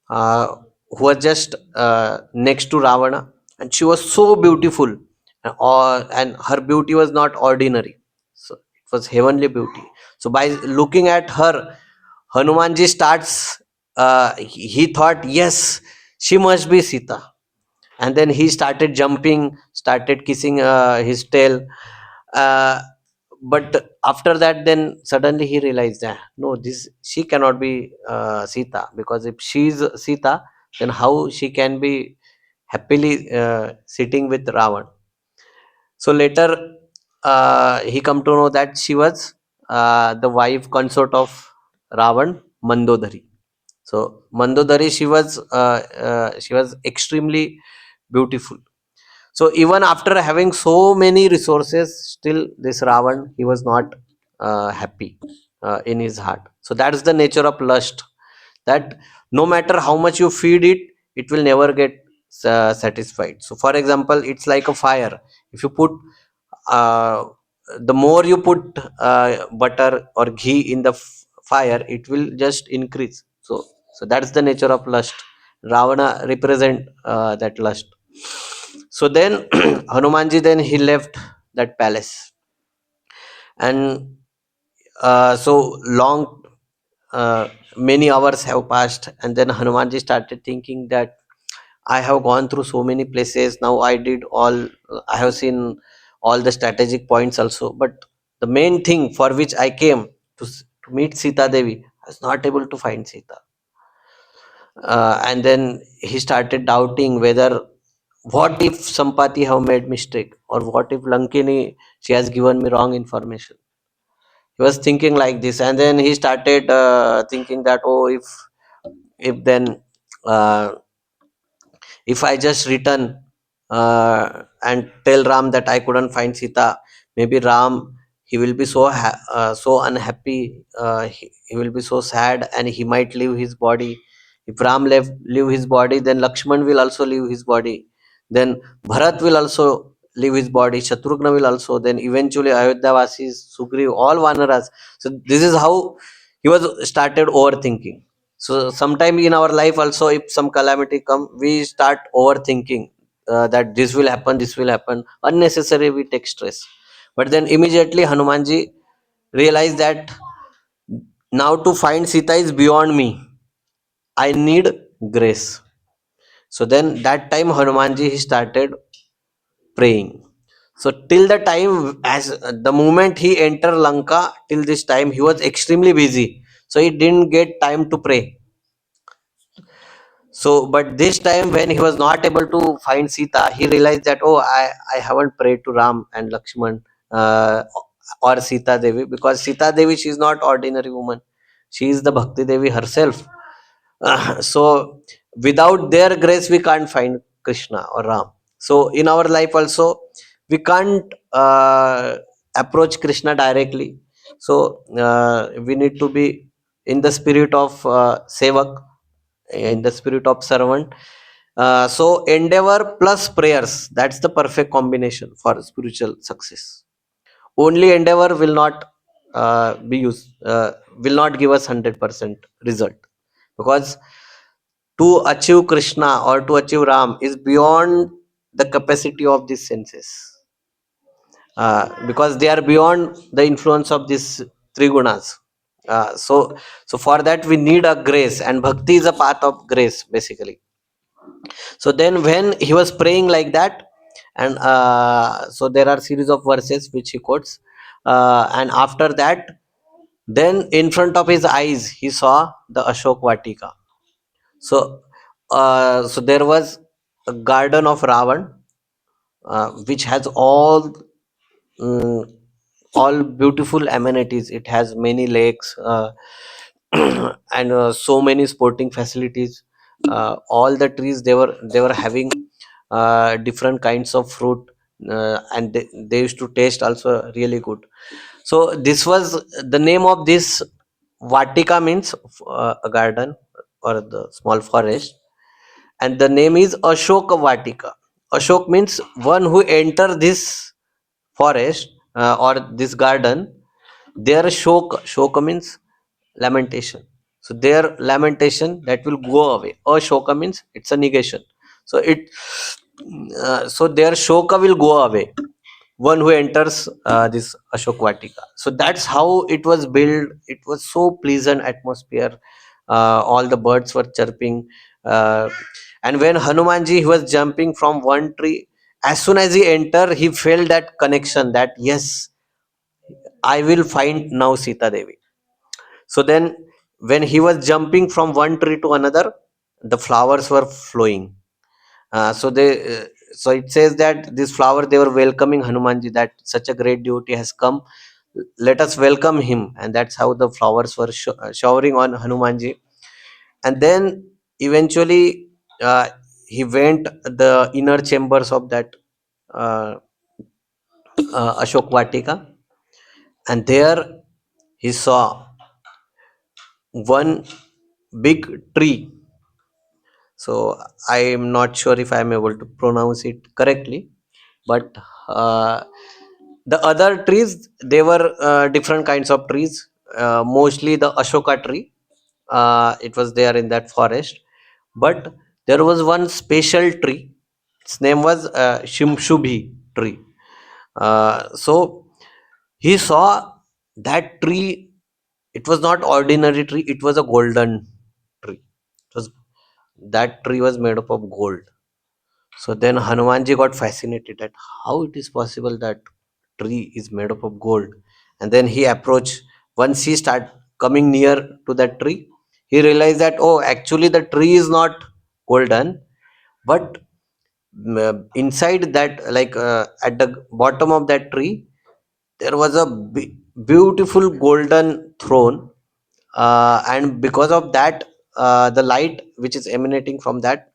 uh, who was just next to Ravana, and she was so beautiful, and her beauty was not ordinary. So it was heavenly beauty. So by looking at her, Hanumanji starts. He thought, yes, she must be Sita, and then he started jumping, started kissing his tail. Uh, but after that, then suddenly he realized that no, this she cannot be Sita, because if she's Sita, then how she can be happily sitting with Ravan. So later he come to know that she was the wife consort of Ravan, Mandodari. So Mandodari, she was extremely beautiful. So even after having so many resources, still this Ravan, he was not happy in his heart. So that's the nature of lust, that no matter how much you feed it, it will never get satisfied. So for example, it's like a fire. If you put uh, the more you put butter or ghee in the fire, it will just increase. So that's the nature of lust. Ravana represent that lust. So then Hanumanji, then he left that palace, and so long, many hours have passed, and then Hanumanji started thinking that I have gone through so many places. Now I did all, I have seen all the strategic points also. But the main thing for which I came to meet Sita Devi, I was not able to find Sita. And then he started doubting whether, what if Sampati have made mistake, or what if Lankini, she has given me wrong information. He was thinking like this, and then he started thinking that, oh, if then uh, if I just return and tell Ram that I couldn't find Sita, maybe Ram, he will be so unhappy. He will be so sad, and he might leave his body. If Ram leave his body, then Lakshman will also leave his body. Then Bharat will also leave his body. Shatrughna will also. Then eventually Ayodhya Vasis, Sugriv, all Vanaras. So this is how he was started overthinking. So sometime in our life also, if some calamity come, we start overthinking that this will happen. Unnecessary, we take stress. But then immediately Hanumanji realized that now to find Sita is beyond me. I need grace. So then that time Hanumanji, he started praying. So till the time, as the moment he entered Lanka, till this time he was extremely busy. So he didn't get time to pray. So, but this time when he was not able to find Sita, he realized that, oh, I haven't prayed to Ram and Lakshman or Sita Devi, because Sita Devi, she is not ordinary woman. She is the Bhakti Devi herself. So without their grace, we can't find Krishna or Ram. So in our life also, we can't approach Krishna directly. So we need to be in the spirit of Sevak, in the spirit of servant. So endeavor plus prayers, that's the perfect combination for spiritual success. Only endeavor will not be used, will not give us 100% result, because to achieve Krishna or to achieve Ram is beyond the capacity of these senses, because they are beyond the influence of these three gunas. So for that we need a grace, and bhakti is a path of grace basically. So then when he was praying like that, and so there are series of verses which he quotes, and after that, then in front of his eyes he saw the Ashok Vatika. So there was a garden of Ravan, which has mm, all beautiful amenities. It has many lakes, and so many sporting facilities. All the trees, they were having different kinds of fruit, and they used to taste also really good. So this was the name of this Vatika, means a garden or the small forest, and the name is Ashoka Vatika. Ashok means one who enter this forest or this garden. Their shoka means lamentation. So their lamentation that will go away. Ashoka means it's a negation. So so their shoka will go away, one who enters this Ashok Vatika. So that's how it was built. It was so pleasant atmosphere. All the birds were chirping, uh, and when Hanumanji he was jumping from one tree, as soon as he entered, he felt that connection. That yes, I will find now Sita Devi. So then, when he was jumping from one tree to another, the flowers were flowing. So it says that this flower they were welcoming Hanumanji, that such a great devotee has come. Let us welcome him, and that's how the flowers were showering on Hanumanji. And then eventually he went the inner chambers of that uh, Ashok Vatika, and there he saw one big tree. So I am not sure if I am able to pronounce it correctly, but the other trees, they were different kinds of trees, mostly the Ashoka tree. It was there in that forest, but there was one special tree. Its name was Shimshubhi tree. So he saw that tree. It was not ordinary tree, it was a golden tree. It was That tree was made up of gold. So then Hanumanji got fascinated at how it is possible that tree is made up of gold. And then he approached. Once he start coming near to that tree, he realized that, oh, actually the tree is not golden, but inside that, like at the bottom of that tree, there was a beautiful golden throne. And because of that, the light which is emanating from that,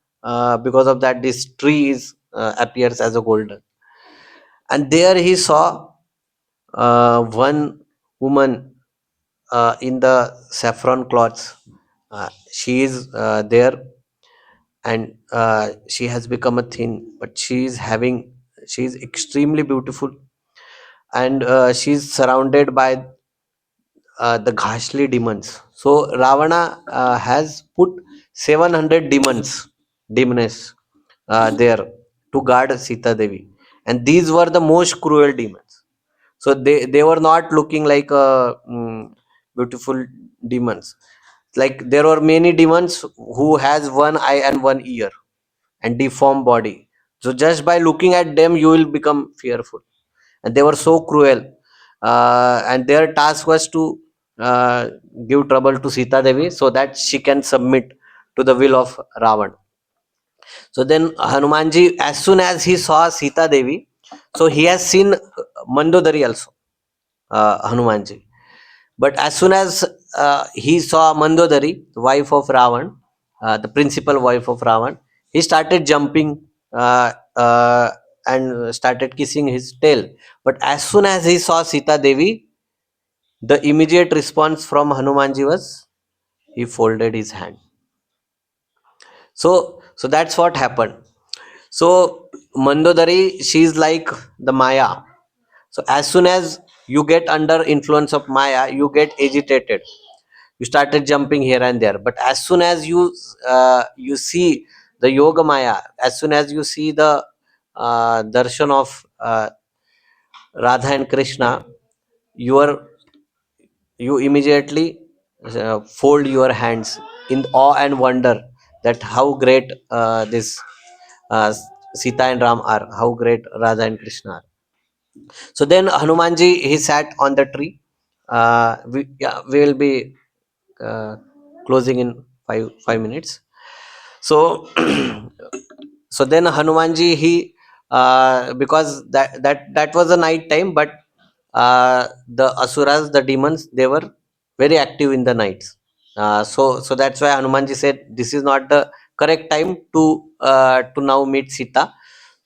because of that, this tree is appears as a golden. And there he saw one woman in the saffron cloths. She is there, and she has become a thin, but she is extremely beautiful, and she is surrounded by the ghastly demons. So Ravana has put 700 demons there to guard Sita Devi, and these were the most cruel demons. So they were not looking like beautiful demons. Like there were many demons who has one eye and one ear and deformed body. So just by looking at them, you will become fearful. And they were so cruel, and their task was to uh, give trouble to Sita Devi so that she can submit to the will of Ravan. So then Hanumanji, as soon as he saw Sita Devi, so he has seen Mandodari also, Hanumanji. But as soon as he saw Mandodari, the wife of Ravan, the principal wife of Ravan, he started jumping and started kissing his tail. But as soon as he saw Sita Devi, the immediate response from Hanumanji was he folded his hand. So that's what happened. So Mandodari, she is like the Maya. So as soon as you get under influence of Maya, you get agitated. You started jumping here and there. But as soon as you see the Yoga Maya, as soon as you see the darshan of Radha and Krishna, you are you immediately fold your hands in awe and wonder that how great this uh, Sita and Ram are, how great Radha and Krishna are. So then Hanumanji he sat on the tree. We will be uh, closing in five minutes. So so then Hanumanji he because that was a night time, but the asuras, the demons, they were very active in the nights. So that's why Hanumanji said this is not the correct time to now meet Sita.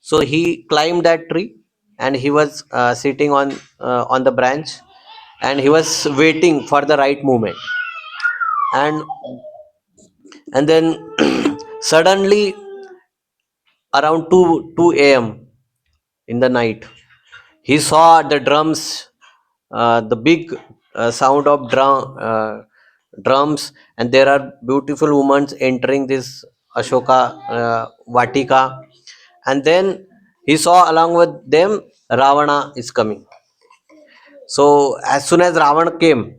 So he climbed that tree, and he was sitting on the branch, and he was waiting for the right moment. And and then suddenly around 2 a.m. in the night, he saw the drums, the big sound of drums, and there are beautiful women entering this Ashoka Vatika. And then he saw along with them Ravana is coming. So as soon as Ravana came,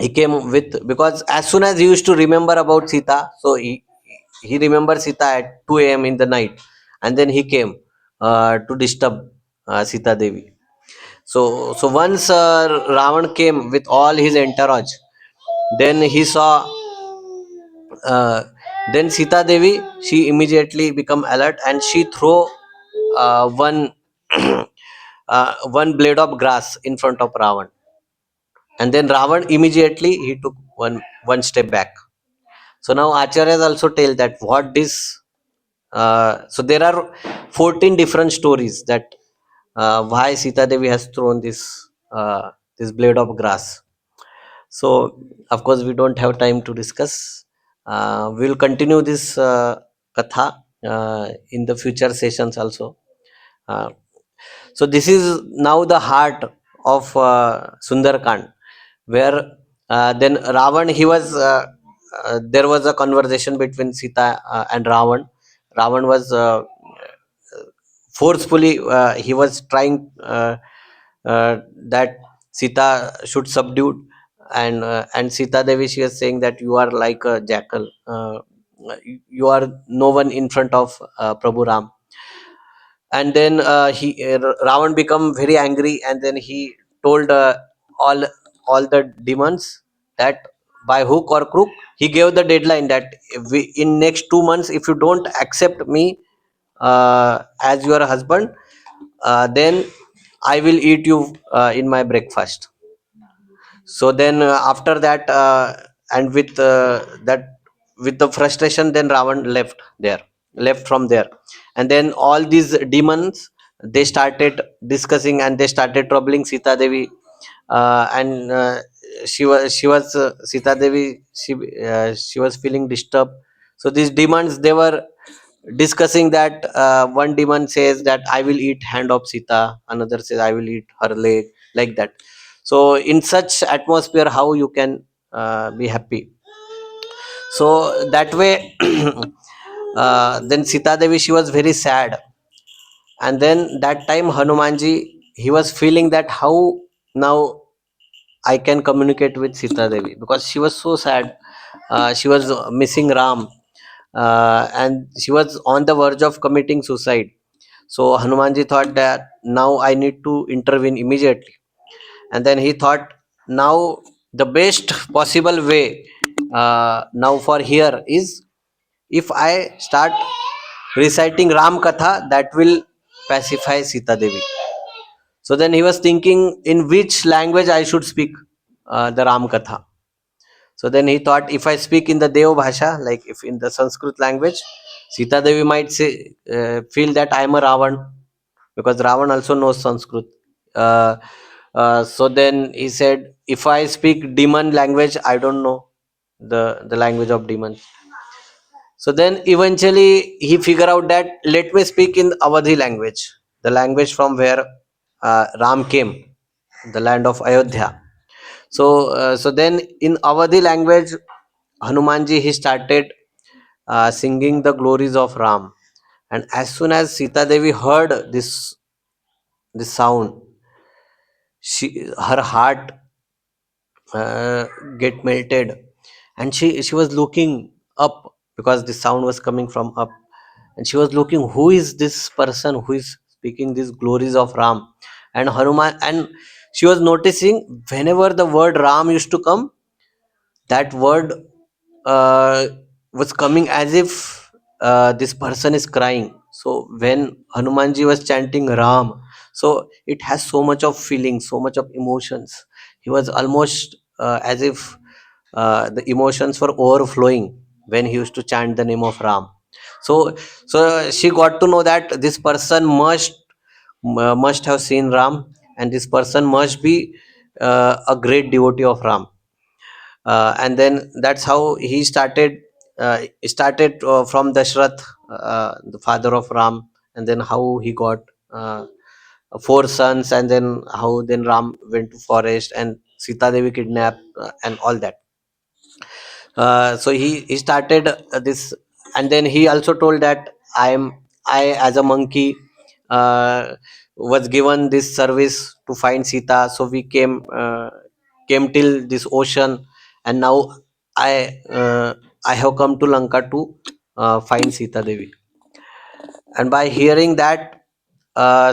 he came with, because as soon as he used to remember about Sita, so he remembered Sita at 2 a.m. in the night, and then he came to disturb Sita Devi. So once Ravan came with all his entourage, then he saw, uh, then Sita Devi, she immediately become alert, and she throw one one blade of grass in front of Ravan, and then Ravan immediately he took one step back. So now acharyas also tell that what this, so there are 14 different stories that why Sita Devi has thrown this blade of grass. So of course we don't have time to discuss. We'll continue this katha in the future sessions also. uh, so this is now the heart of Sundarkand, where then Ravan, he was there was a conversation between Sita and Ravan. Ravan was forcefully, he was trying that Sita should subdue, and Sita Devi, she was saying that you are like a jackal, you are no one in front of Prabhu Ram. And then Ravan become very angry, and then he told all all the demons that by hook or crook, he gave the deadline that if we, in next 2 months, if you don't accept me as your husband, then I will eat you in my breakfast. So then after that, and with that, with the frustration, then Ravan left from there. And then all these demons, they started discussing, and they started troubling Sita Devi. And she was Sita Devi, she was feeling disturbed. So these demons, they were discussing that one demon says that I will eat hand of Sita, another says I will eat her leg, like that. So in such atmosphere, how you can be happy? So that way, then Sita Devi, she was very sad. And then that time Hanumanji, he was feeling that how now I can communicate with Sita Devi, because she was so sad. She was missing Ram, and she was on the verge of committing suicide. So Hanumanji thought that now I need to intervene immediately. And then he thought, now the best possible way now for here is, if I start reciting Ram Katha, that will pacify Sita Devi. So then he was thinking in which language I should speak the Ram Katha. So then he thought, if I speak in the Deva Bhasha, like if in the Sanskrit language, Sita Devi might say, feel that I am a Ravan, because Ravan also knows Sanskrit. Uh, so then he said, if I speak demon language, I don't know the language of demons. So then eventually he figured out that let me speak in Awadhi language, the language from where Ram came, the land of Ayodhya. So then in Awadhi language, Hanumanji, he started singing the glories of Ram. And as soon as Sita Devi heard this sound, her heart uh, get melted, and she was looking up, because the sound was coming from up, and she was looking, who is this person who is speaking these glories of Ram? And Hanuman, and she was noticing whenever the word Ram used to come, that word uh, was coming as if this person is crying. So when Hanumanji was chanting Ram, so it has so much of feeling, so much of emotions. He was almost as if the emotions were overflowing when he used to chant the name of Ram. So she got to know that this person must have seen Ram, and this person must be a great devotee of Ram. And then that's how he started from Dashrath, the father of Ram, and then how he got uh, four sons, and then how then Ram went to forest and Sita Devi kidnapped, and all that. So he started this, and then he also told that I as a monkey was given this service to find Sita, so we came till this ocean, and now I have come to Lanka to find Sita Devi. And by hearing that,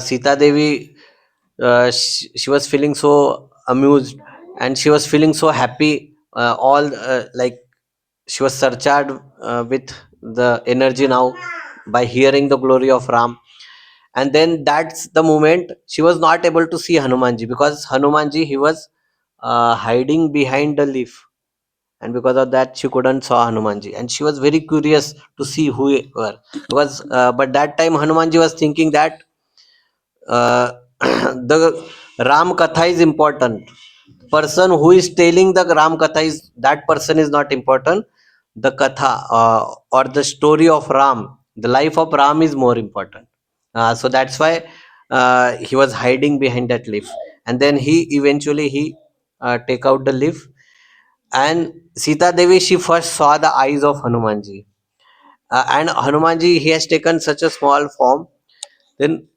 Sita Devi, she was feeling so amused, and she was feeling so happy, all like she was surcharged with the energy now by hearing the glory of Ram. And then that's the moment she was not able to see Hanumanji, because Hanumanji, he was hiding behind the leaf, and because of that she couldn't saw Hanumanji, and she was very curious to see who he were, because but that time Hanumanji was thinking that uh, the Ram Katha is important. Person who is telling the Ram Katha, is that person is not important. The Katha, or the story of Ram, the life of Ram is more important. So that's why he was hiding behind that leaf, and then he eventually he take out the leaf, and Sita Devi, she first saw the eyes of Hanumanji, and Hanumanji, he has taken such a small form. Then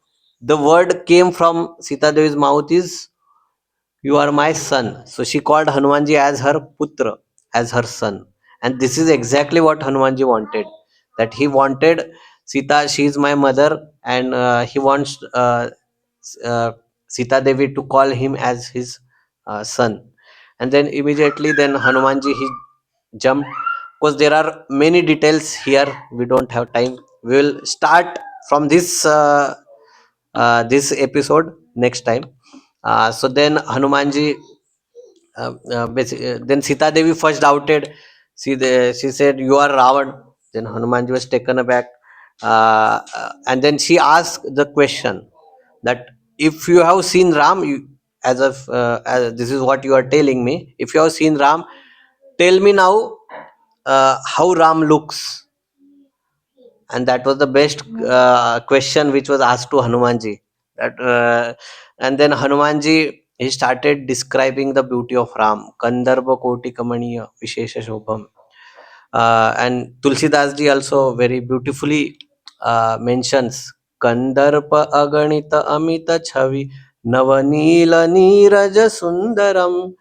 the word came from Sita Devi's mouth is, "You are my son." So she called Hanumanji as her putra, as her son. And this is exactly what Hanumanji wanted. That he wanted Sita, she is my mother, and he wants Sita Devi to call him as his son. And then immediately, then Hanumanji, he jumped, because there are many details here. We don't have time. We will start from this episode next time. So then Hanumanji, then Sita Devi first doubted. She said, "You are Ravan." Then Hanumanji was taken aback, and then she asked the question that, if you have seen Ram, as this is what you are telling me. If you have seen Ram, tell me now how Ram looks. And that was the best question which was asked to Hanumanji. That and then Hanumanji, he started describing the beauty of Ram. Kandarbha Koti Kamaniya Vishesha Shobham. And Tulsidas ji also very beautifully mentions Kandarpa Aganita Amita Chavi Navanila Neeraja Sundaram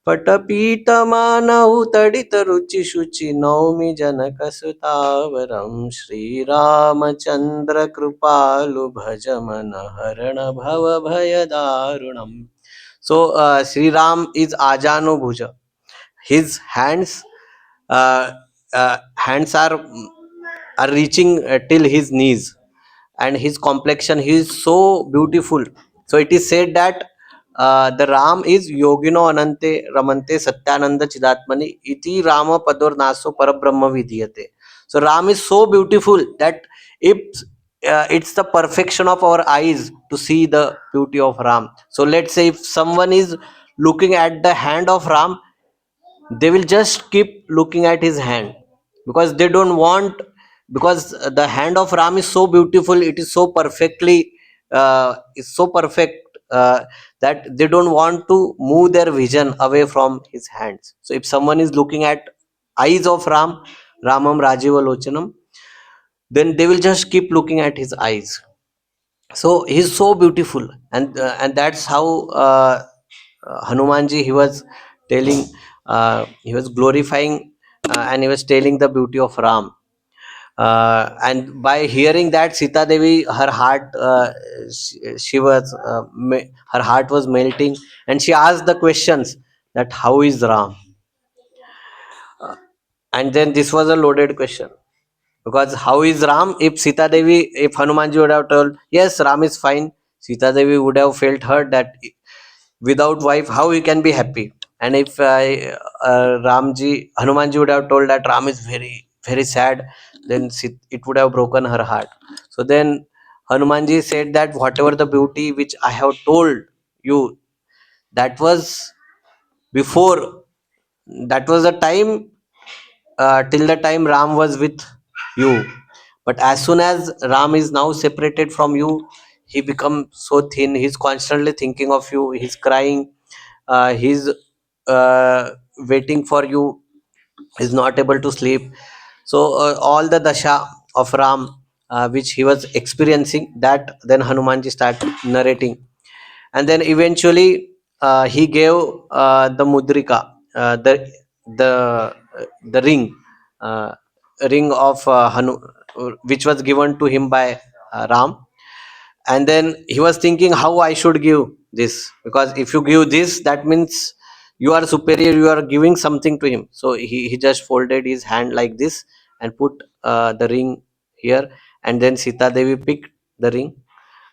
पटपीतमानौ तडितरुचिशुचि नौमि जनकसुतावरं श्रीरामचन्द्रकृपालु भजमनहरण भवभयदारुणम्. So Sri Ram is Ajanu Bhuja. His hands are reaching till his knees, and his complexion, he is so beautiful. So it is said that the Ram is Yogino Anante Ramante Satyananda Chidatmani iti Rama Padur Naso Parabrahma Vidiyate. So Ram is so beautiful that if it's the perfection of our eyes to see the beauty of Ram. So let's say if someone is looking at the hand of Ram, they will just keep looking at his hand, because they don't want, because the hand of Ram is so beautiful, it is so perfectly is so perfect, that they don't want to move their vision away from his hands. So if someone is looking at eyes of Ramam Rajiva Lochanam, then they will just keep looking at his eyes. So he's so beautiful, and that's how Hanumanji, he was telling, he was glorifying, and he was telling the beauty of Ram. And by hearing that, Sita Devi, her heart, she was her heart was melting, and she asked the questions that how is Ram. And then this was a loaded question, because how is Ram? If Sita Devi, if Hanumanji would have told yes, Ram is fine, Sita Devi would have felt hurt that without wife how he can be happy. And if Hanumanji would have told that Ram is very very sad, then it would have broken her heart. So then Hanumanji said that whatever the beauty which I have told you, that was before, that was the time, till the time Ram was with you. But as soon as Ram is now separated from you, he becomes so thin. He's constantly thinking of you. He's crying. He's waiting for you. is not able to sleep. So all the dasha of Ram, which he was experiencing, that then Hanumanji started narrating. And then eventually he gave the mudrika, the the uh, ring of which was given to him by Ram. And then he was thinking how I should give this, because if you give this, that means you are superior, you are giving something to him. So he just folded his hand like this and put the ring here. And then Sita Devi picked the ring,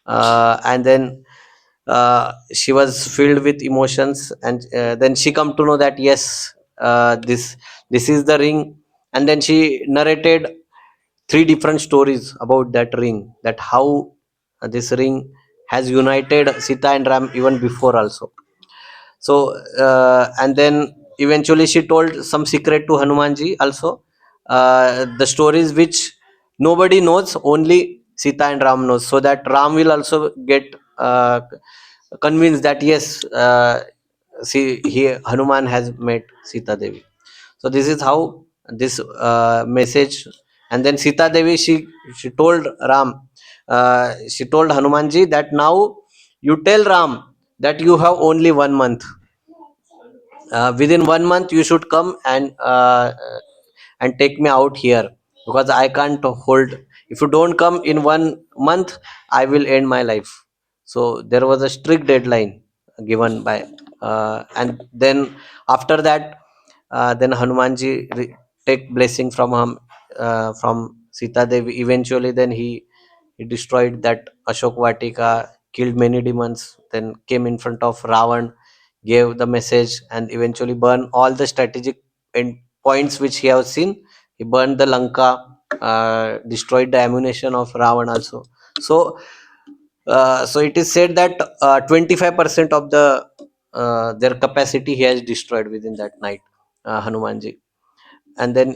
and then she was filled with emotions. And then she come to know that yes, this is the ring. And then she narrated three different stories about that ring, that how this ring has united Sita and Ram even before also. So and then eventually she told some secret to Hanumanji also, the stories which nobody knows, only Sita and Ram knows, so that Ram will also get convinced that yes, see, he Hanuman has met Sita Devi. So this is how this message. And then Sita Devi, she told Ram, she told Hanumanji that now you tell Ram that you have only 1 month. Within 1 month you should come and take me out here, because I can't hold. If you don't come in 1 month, I will end my life. So there was a strict deadline given by, and then after that, then Hanumanji take blessing from him, from Sita Devi. Eventually then he destroyed that Ashok Vatika, killed many demons, then came in front of Ravan, gave the message, and eventually burned all the strategic end points which he has seen. He burned the Lanka, destroyed the ammunition of Ravan also. So so it is said that 25% of their capacity he has destroyed within that night, Hanumanji. And then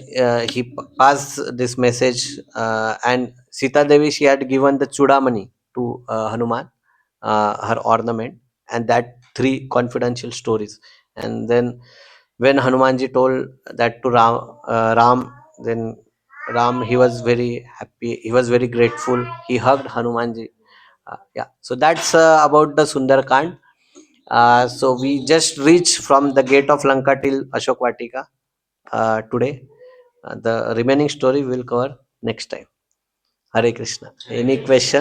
he passed this message, and Sita Devi, she had given the chudamani to Hanuman, her ornament, and that three confidential stories. And then when Hanumanji told that to Ram, then Ram, he was very happy, he was very grateful, he hugged Hanumanji. Yeah, so that's about the Sundarkand. So we just reached from the gate of Lanka till Ashok Vatika today. The remaining story we'll cover next time. Hare Krishna. Any question?